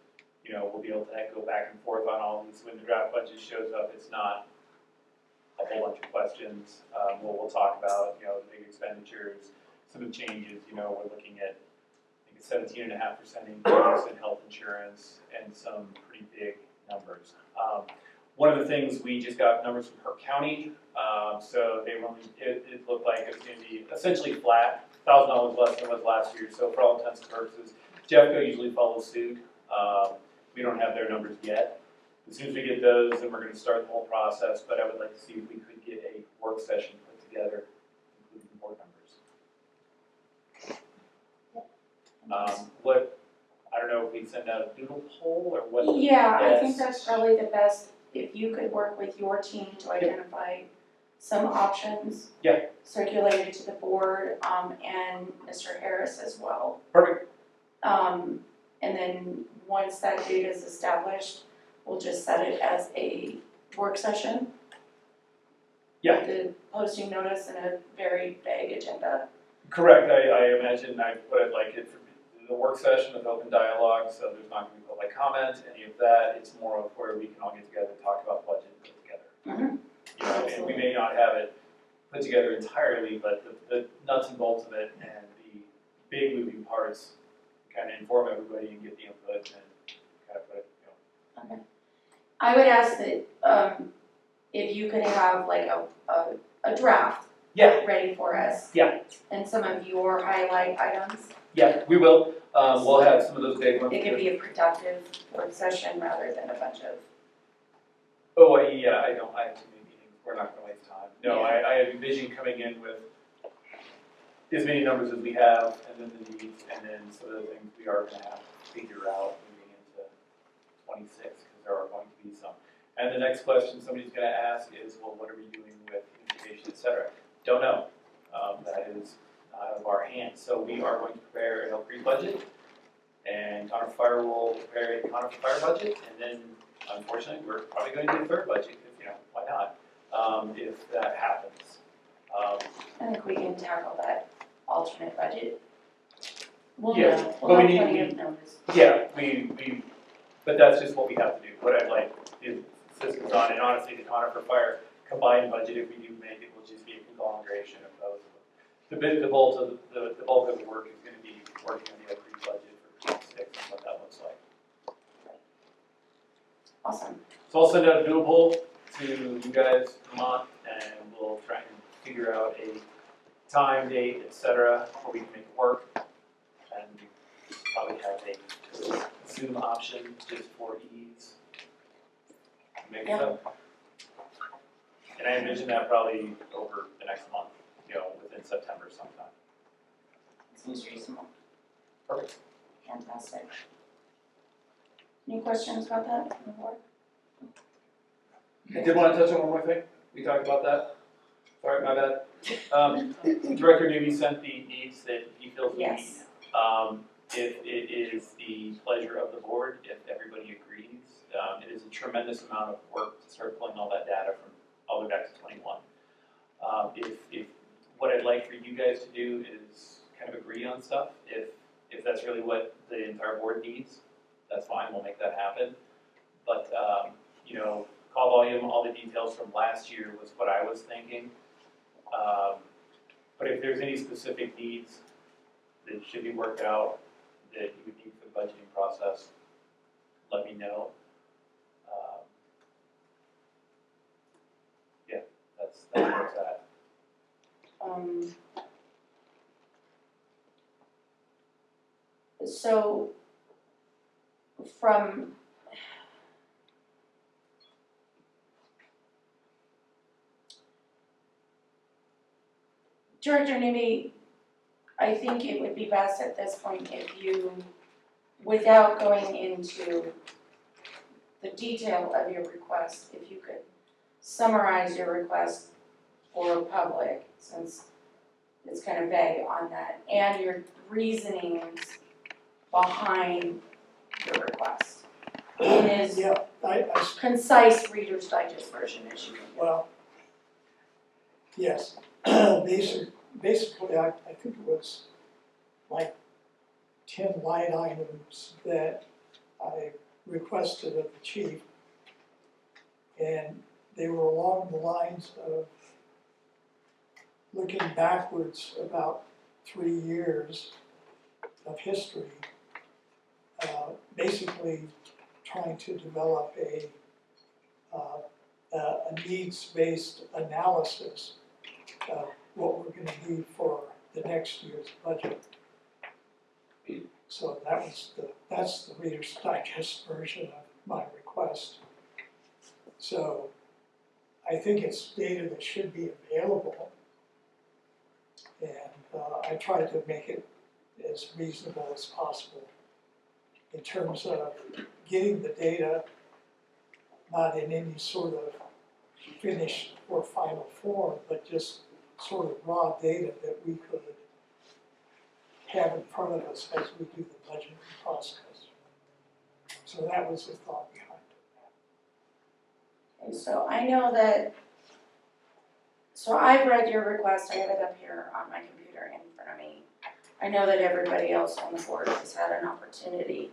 you know, we'll be able to go back and forth on all these. When the draft budget shows up, it's not a whole bunch of questions. We'll talk about, you know, the big expenditures, some of the changes. You know, we're looking at, I think it's 17.5% increase in health insurance and some pretty big numbers. One of the things, we just got numbers from Herb County, so they really, it looked like it's going to be essentially flat, $1,000 less than it was last year. So for all intents and purposes, Jeffco usually follows suit. We don't have their numbers yet. As soon as we get those, then we're going to start the whole process. But I would like to see if we could get a work session put together, including the board members. I don't know if we send out a doodle poll or what. Yeah, I think that's probably the best, if you could work with your team to identify some options. Yeah. Circulated to the board, and Mr. Harris as well. Perfect. And then once that date is established, we'll just set it as a work session. Yeah. The posting notice and a very vague agenda. Correct, I imagine what I'd like it for the work session with open dialogue, so there's not gonna be public comment, any of that. It's more of where we can all get together and talk about budget and put together. Mhm. You know, and we may not have it put together entirely, but the nuts and bolts of it and the big moving parts kind of inform everybody and get the input and kind of put it, you know. Okay. I would ask that, if you could have like a draft Yeah, ready for us. Yeah. And some of your highlight items. yeah, we will. We'll have some of those big ones. It could be a productive work session rather than a bunch of. Oh, yeah, I have too many meetings, we're not gonna waste time. No, I envision coming in with as many numbers as we have, and then the needs, and then some of the things we are gonna have to figure out moving into 26, because there are going to be some. And the next question somebody's gonna ask is, well, what are we doing with communication, et cetera? Don't know. That is out of our hands. So we are going to prepare an Elk Creek budget, and Conifer Fire will prepare a Conifer Fire budget, and then unfortunately, we're probably going to do a third budget, if, you know, why not, if that happens. I think we can tackle that alternate budget. We'll Yeah, know, but we'll we have need- plenty we- of notice. Yeah, but that's just what we have to do. What I'd like is systems on, and honestly, the Conifer Fire combined budget, if we do make it, will just be a conglomeration of those. The bulk of the work is going to be working on the Elk Creek budget for 26 and what that looks like. Awesome. So I'll send out a doodle poll to you guys per month, and we'll try and figure out a time, date, et cetera, where we can make it work. And probably have a Zoom option just for ease. Make it up. And I envision that probably over the next month, you know, within September sometime. Seems reasonable. Perfect. Fantastic. Any questions about that from the board? I did want to touch on one more thing. We talked about that. Sorry, my bad. Director Newby sent the needs that he feels we need. Yes. If it is the pleasure of the board, if everybody agrees, it is a tremendous amount of work to start pulling all that data from all the way back to 21. If what I'd like for you guys to do is kind of agree on stuff, if that's really what the entire board needs, that's fine, we'll make that happen. But, you know, call volume, all the details from last year was what I was thinking. But if there's any specific needs that should be worked out, that you would need for the budgeting process, let me know. Yeah, that's where it's at. So from Director Newby, I think it would be best at this point if you, without going into the detail of your request, if you could summarize your request for public, since it's kind of vague on that, and your reasonings behind your request. In as Yeah, I concise Reader's Digest version as you can. well, yes, basically, I think it was like 10 line items that I requested of the chief. And they were along the lines of looking backwards about 3 years of history, basically trying to develop a needs-based analysis of what we're going to need for the next year's budget. So that's the Reader's Digest version of my request. So I think it's data that should be available, and I tried to make it as reasonable as possible in terms of getting the data not in any sort of finished or final form, but just sort of raw data that we could have in front of us as we do the budgeting process. So that was the thought behind it. And so I know that, so I've read your request, I have it up here on my computer in front of me. I know that everybody else on the board has had an opportunity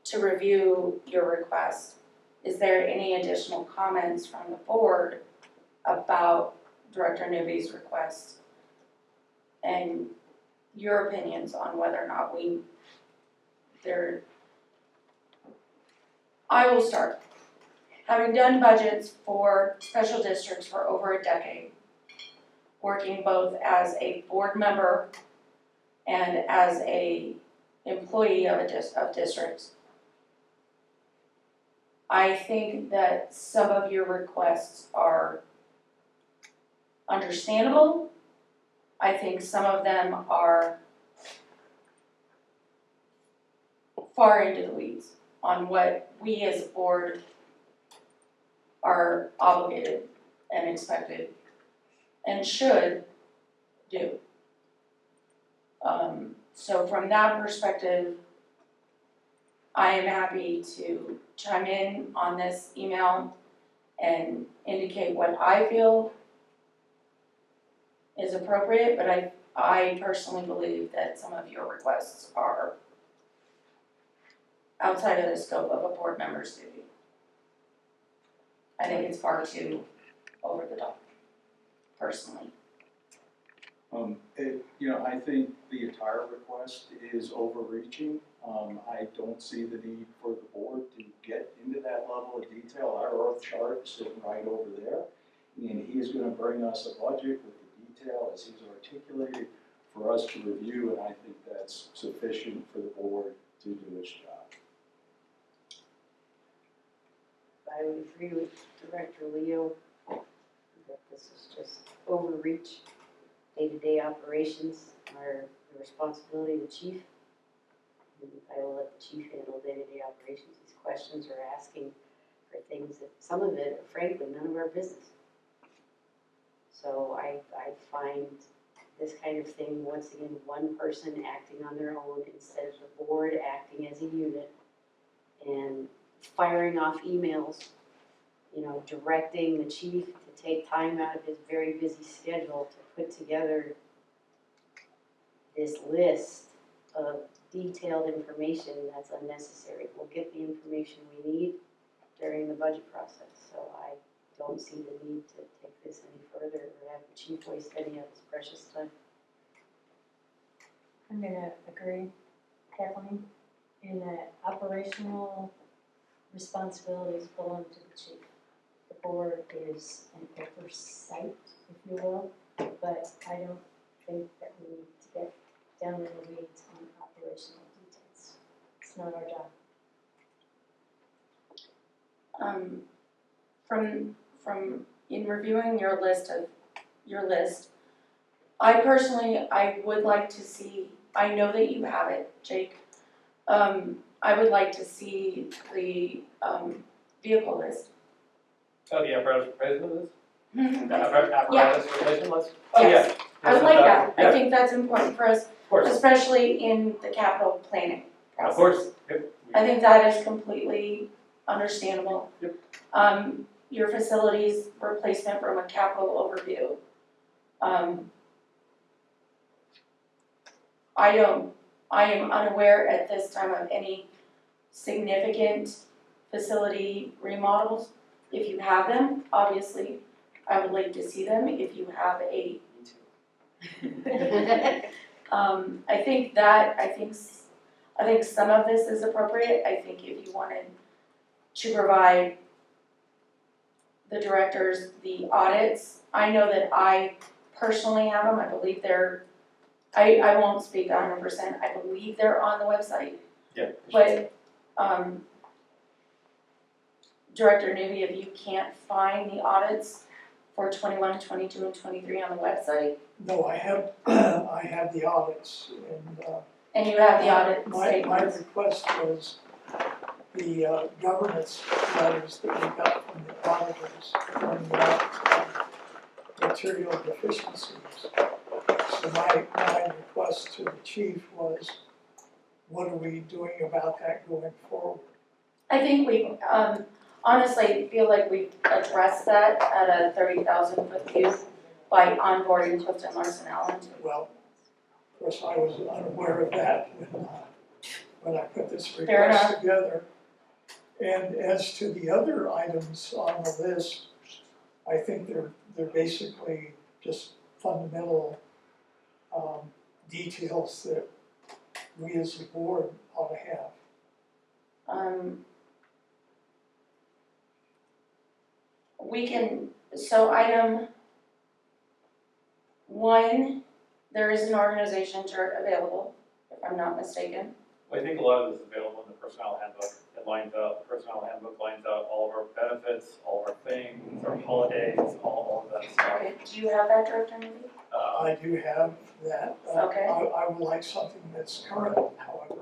to review your request. Is there any additional comments from the board about Director Newby's request? And your opinions on whether or not I will start. Having done budgets for special districts for over a decade, working both as a board member and as a employee of districts, I think that some of your requests are understandable. I think some of them are far into the weeds on what we as a board are obligated and expected and should do. So from that perspective, I am happy to chime in on this email and indicate what I feel is appropriate, but I personally believe that some of your requests are outside of the scope of a board member's duty. I think it's far too over the top, personally. I think the entire request is overreaching. I don't see the need for the board to get into that level of detail. Our org chart is sitting right over there, and he is going to bring us a budget with the detail as he's articulated for us to review, and I think that's sufficient for the board to do its job. I would agree with Director Leo that this is just overreach. Day-to-day operations are the responsibility of the chief. And I will let the chief handle day-to-day operations. These questions are asking for things that, some of it, are frankly, none of our business. So I find this kind of thing, once again, one person acting on their own instead of the board acting as a unit and firing off emails, directing the chief to take time out of his very busy schedule to put together this list of detailed information that's unnecessary. We'll get the information we need during the budget process, so I don't see the need to take this any further or have the chief waste any of his precious time. I'm gonna agree, Kathleen, in that operational responsibilities belong to the chief. The board is an oversight, if you will, but I don't think that we need to get down in the weeds on operational details. It's not our job. From in reviewing your list, I would like to see, I know that you have it, Jake. I would like to see the vehicle list. Oh, the apparatus replacement list? Mhm. The apparatus replacement list? Oh, Yes. yeah. I would like that. I Yeah, think that's important for us, of course, especially in the capital planning process. of course, yep. I think that is completely understandable. Yep. Your facilities replacement from a capital overview. I am unaware at this time of any significant facility remodels. If you have them, obviously, I would like to see them. If you have a, I think some of this is appropriate. I think if you wanted to provide the directors the audits, I know that I personally have them. I believe I won't speak 100%. I believe they're on the website. Yeah. But, Director Newby, if you can't find the audits for 21, 22, and 23 on the website, No, I have the audits, and you have the audit my statements. request was the governance letters that we got from the auditors on material deficiencies. So my request to the chief was, what are we doing about that going forward? I think we, honestly, feel like we've addressed that at a 30,000 foot view by onboarding Clifton Larson Allen. Well, Of course, I was unaware of that when I put this Fair request enough. together. And as to the other items on the list, I think they're basically just fundamental details that we as a board ought to have. We can, so item 1, there is an organization chart available, if I'm not mistaken. I think a lot of this is available in the personnel handbook. It lines out, the personnel handbook lines out all of our benefits, all of our things, our holidays, all of that stuff. Okay, do you have that, Director Navy? I do have that. Okay. I would like something that's current, however,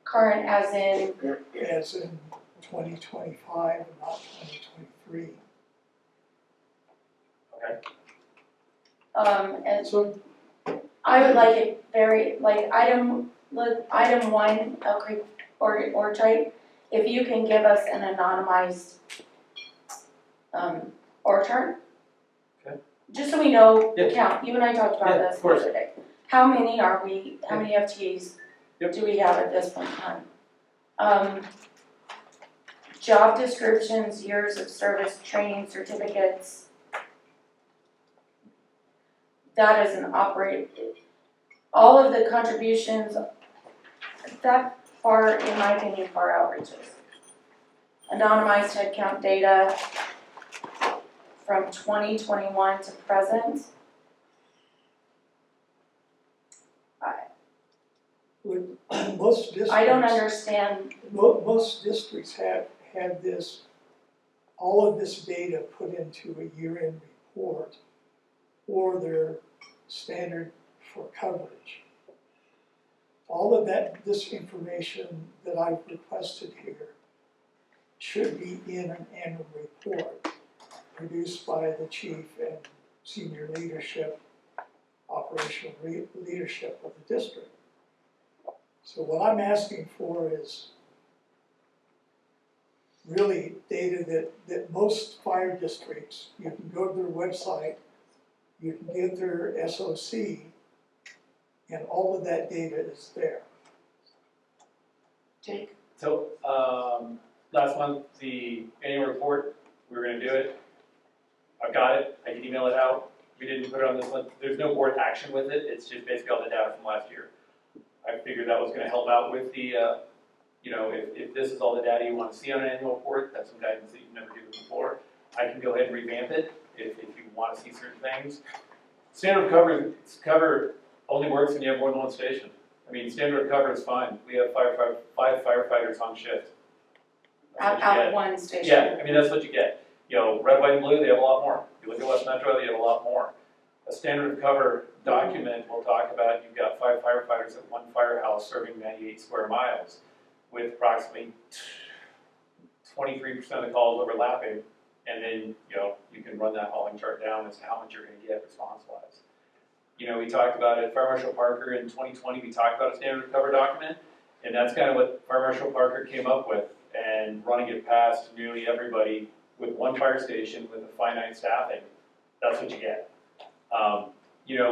Current as in, as in 2025 and not 2023. and So I would like it very, like, item 1, Elk Creek org chart, if you can give us an anonymized, org chart. Okay. Just so we know the Yeah. count, you and I talked about Yeah, this of the course. other day. How many are we, how many FTEs Yep. do we have at this point in time? Job descriptions, years of service, training, certificates. That is an all of the contributions, that far, in my opinion, far outreaches. Anonymized headcount data from 2021 to present. most districts. I don't understand, Most districts have this, all of this data put into a year-end report or their standard for coverage. All of this information that I've requested here should be in an annual report produced by the chief and senior leadership, operational leadership of the district. So what I'm asking for is really data that most fire districts, you can go to their website, you can get their SOC, and all of that data is there. Jake, So, last month, the annual report, we were gonna do it. I've got it, I can email it out. We didn't put it on this one, there's no board action with it, it's just basically all the data from last year. I figured that was gonna help out with the, if this is all the data you wanna see on an annual report, that's some guidance that you've never given before. I can go ahead and revamp it if you wanna see certain things. Standard of cover only works when you have more than one station. I mean, standard of cover is fine. We have 5 firefighters on shift. That's what you out get. of one station. Yeah, I mean, that's what you get. Red, white, and blue, they have a lot more. You look at West Metro, they have a lot more. A standard of cover document will talk about you've got 5 firefighters at one firehouse serving 98 square miles with approximately 23% of the calls overlapping. And then, you can run that hauling chart down as to how much you're gonna get response-wise. We talked about it, Fire Marshal Parker in 2020, we talked about a standard of cover document, and that's kind of what Fire Marshal Parker came up with, and running it past nearly everybody with one fire station with a finite staffing, that's what you get.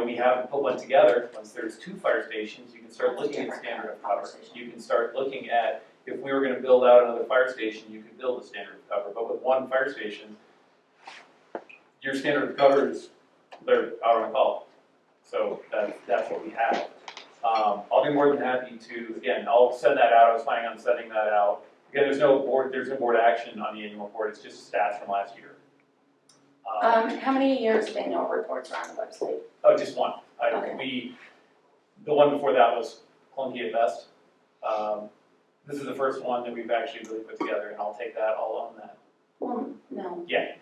We haven't put one together. Once there's 2 fire stations, you can start looking at standard of cover. You can start looking at, if we were gonna build out another fire station, you could build a standard of cover, but with one fire station, your standard of cover is, they're out on call. So that's what we have. I'll be more than happy to, again, I'll send that out. I was planning on sending that out. Again, there's no board action on the annual report. It's just stats from last year. How many years of annual reports are on the website? Oh, just one. Okay. The one before that was clunky at best. This is the first one that we've actually really put together, and I'll take that, I'll own that. Well, no. Yeah.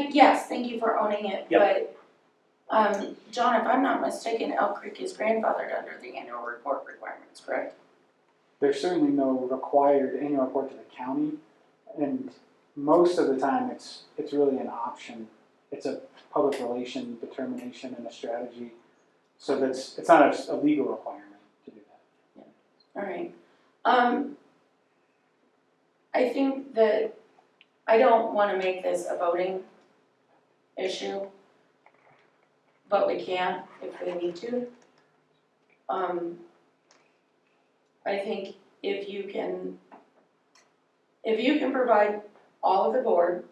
Yes, thank you for owning it, Yep. but, John, if I'm not mistaken, Elk Creek is grandfathered under the annual report requirements, correct? There's certainly no required annual report to the county, and most of the time it's really an option. It's a public relation determination and a strategy, so it's not a legal requirement to do that. All right. I think that I don't want to make this a voting issue, but we can if we need to. I think if you can provide all of the board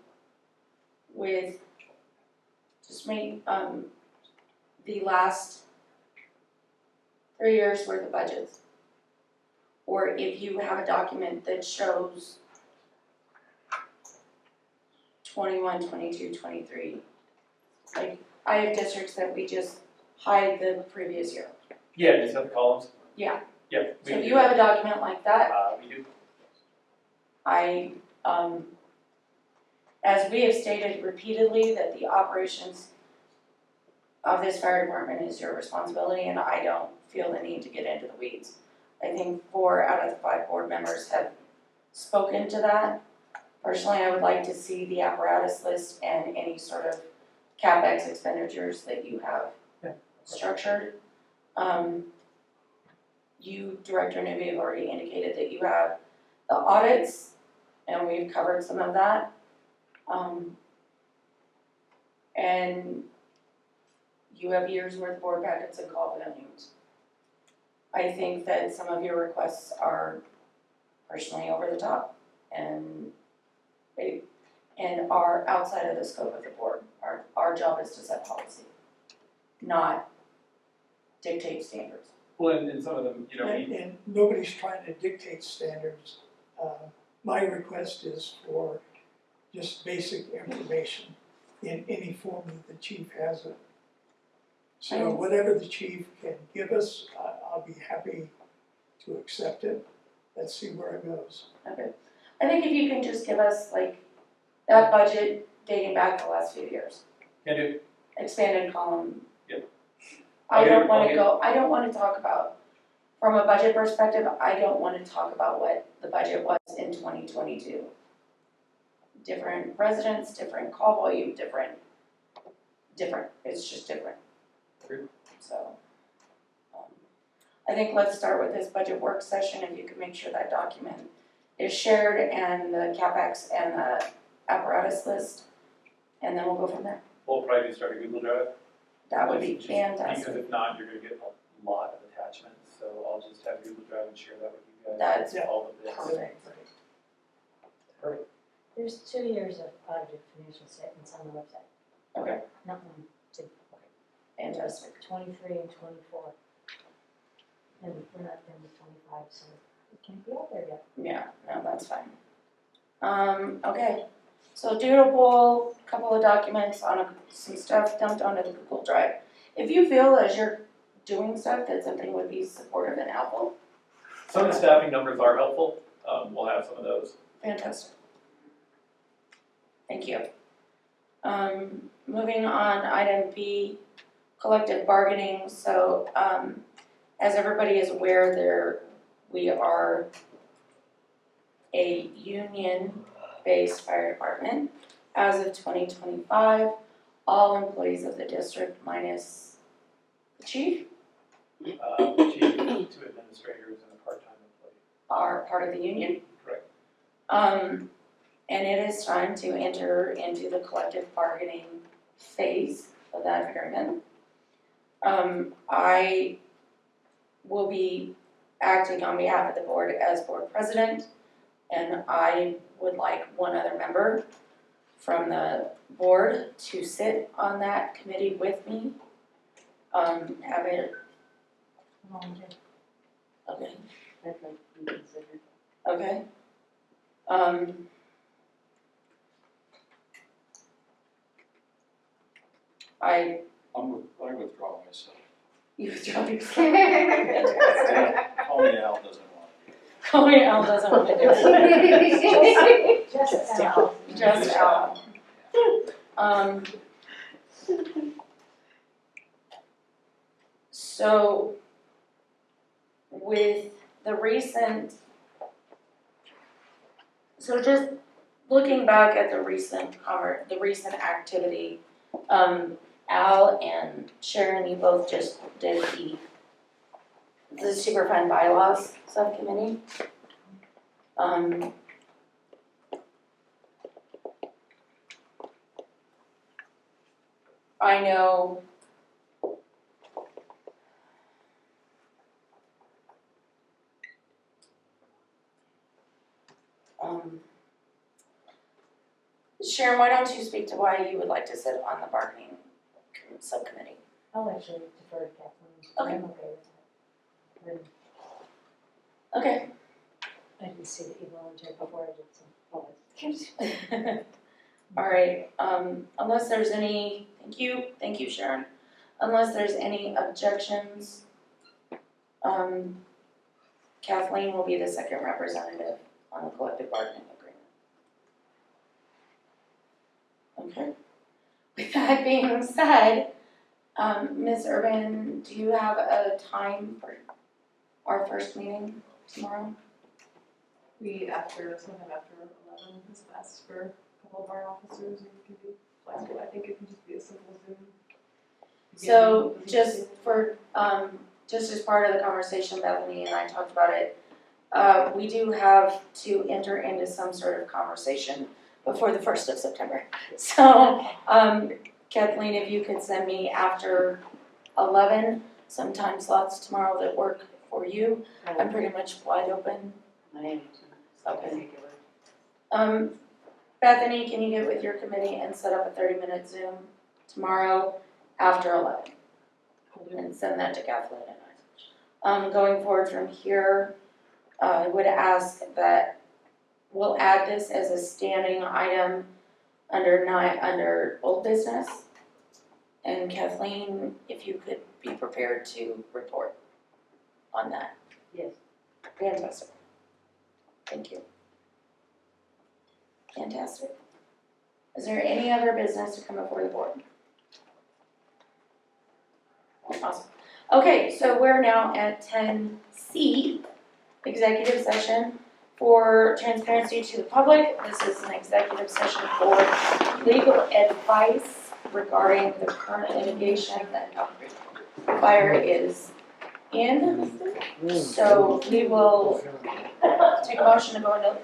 with just the last 3 years worth of budgets, or if you have a document that shows 21, 22, 23. Like, I have districts that we just hide the previous year. Yeah, just have the columns. Yeah. Yeah. we So if do you that. have a document like that, We do. as we have stated repeatedly, that the operations of this fire department is your responsibility, and I don't feel the need to get into the weeds. I think 4 out of the 5 board members have spoken to that. Personally, I would like to see the apparatus list and any sort of CapEx expenditures that you have structured. You, Director Newby, have already indicated that you have the audits, and we've covered some of that. And you have years worth of board packets and call volumes. I think that some of your requests are personally over the top and are outside of the scope of the board. Our job is to set policy, not dictate standards. Well, and some of them, And nobody's trying to dictate standards. My request is for just basic information in any form that the chief has it. So whatever the chief can give us, I'll be happy to accept it. Let's see where it goes. Okay. I think if you can just give us like that budget dating back the last few years. Can do. Expanded column. Yep. I don't Okay. want to talk about, from a budget perspective, I don't want to talk about what the budget was in 2022. Different residents, different call volume, different, it's just different. Agreed. So, I think let's start with this budget work session, if you can make sure that document is shared and the CapEx and the apparatus list, and then we'll go from there. We'll probably start a Google Drive. That would be Just fantastic. Because if not, you're gonna get a lot of attachments, so I'll just have Google Drive and share that with you guys. That's all of this. perfect. Perfect. There's 2 years of audited financial statements on the website, Okay, not one, 2, fantastic. 23 and 24. And we're not done with 25, so it can't be out there yet. Yeah, no, that's fine. Okay, so doodle poll, couple of documents on some stuff dumped onto the Google Drive. If you feel as you're doing stuff that something would be supportive and helpful, Some of the staffing numbers are helpful. We'll have some of those. fantastic. Thank you. Moving on, item B, collective bargaining. So, as everybody is aware, we are a union-based fire department. As of 2025, all employees of the district minus the chief Chief, 2 administrators, and a part-time employee. are part of the union. Correct. And it is time to enter into the collective bargaining phase of that agreement. I will be acting on behalf of the board as board president, and I would like one other member from the board to sit on that committee with me. Have it, Volunteer. okay, I'd like to be considered. okay. I withdraw myself. You withdraw your Call me Al doesn't want it. Call me Al doesn't want to do it. Just Al. Just Al. So with the recent, so just looking back at the recent activity, Al and Sharon, you both just did the Superfund bylaws subcommittee. I know Sharon, why don't you speak to why you would like to sit on the bargaining subcommittee? I'll actually defer to Kathleen. Okay. I'm okay with that. Okay. I didn't see that you volunteered before I did, so. All right, unless there's any, thank you, Sharon. Unless there's any objections, Kathleen will be the second representative on the collective bargaining agreement. Okay. With that being said, Ms. Urban, do you have a time for our first meeting tomorrow? Sometime after 11 is best for a couple of our officers, and we can be flexible. I think it can just be a simple Zoom. So just for, just as part of the conversation, Bethany and I talked about it, we do have to enter into some sort of conversation before the 1st of September. So, Kathleen, if you could send me after 11, some time slots tomorrow that work for you. I'm pretty much wide open. I am, Okay. Bethany, can you get with your committee and set up a 30-minute Zoom tomorrow after 11? And send that to Kathleen and I. Going forward from here, I would ask that we'll add this as a standing item under old business. And Kathleen, if you could be prepared to report on that. Yes. Fantastic. Thank you. Fantastic. Is there any other business to come before the board? Awesome. Okay, so we're now at 10C, executive session for transparency to the public. This is an executive session for legal advice regarding the current litigation that fire is in. So we will take a motion to go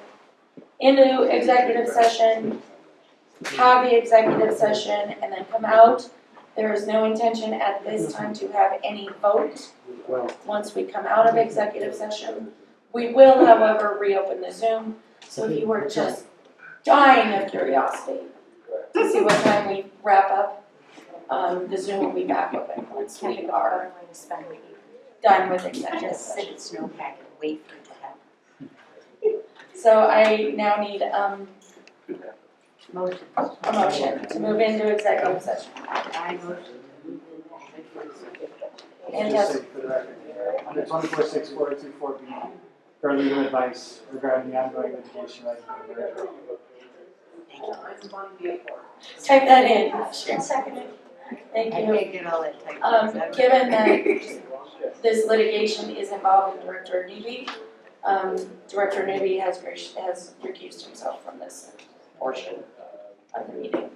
into executive session, have the executive session, and then come out. There is no intention at this time to have any vote once we come out of executive session. We will, however, reopen the Zoom, so if you were just dying of curiosity to see what time we wrap up, the Zoom will be back open once we are done with executive Just session. sit in snowpack and wait for it to happen. So I now need Motion. a motion to move into executive session. I motion to move into executive session. And Just say for the record, under 246424B, for legal advice regarding the ongoing litigation right for type that in. Seconded. Thank I you. can't get all that typed. Given that this litigation is involving Director Newby, Director Newby has recused himself from this portion of the meeting.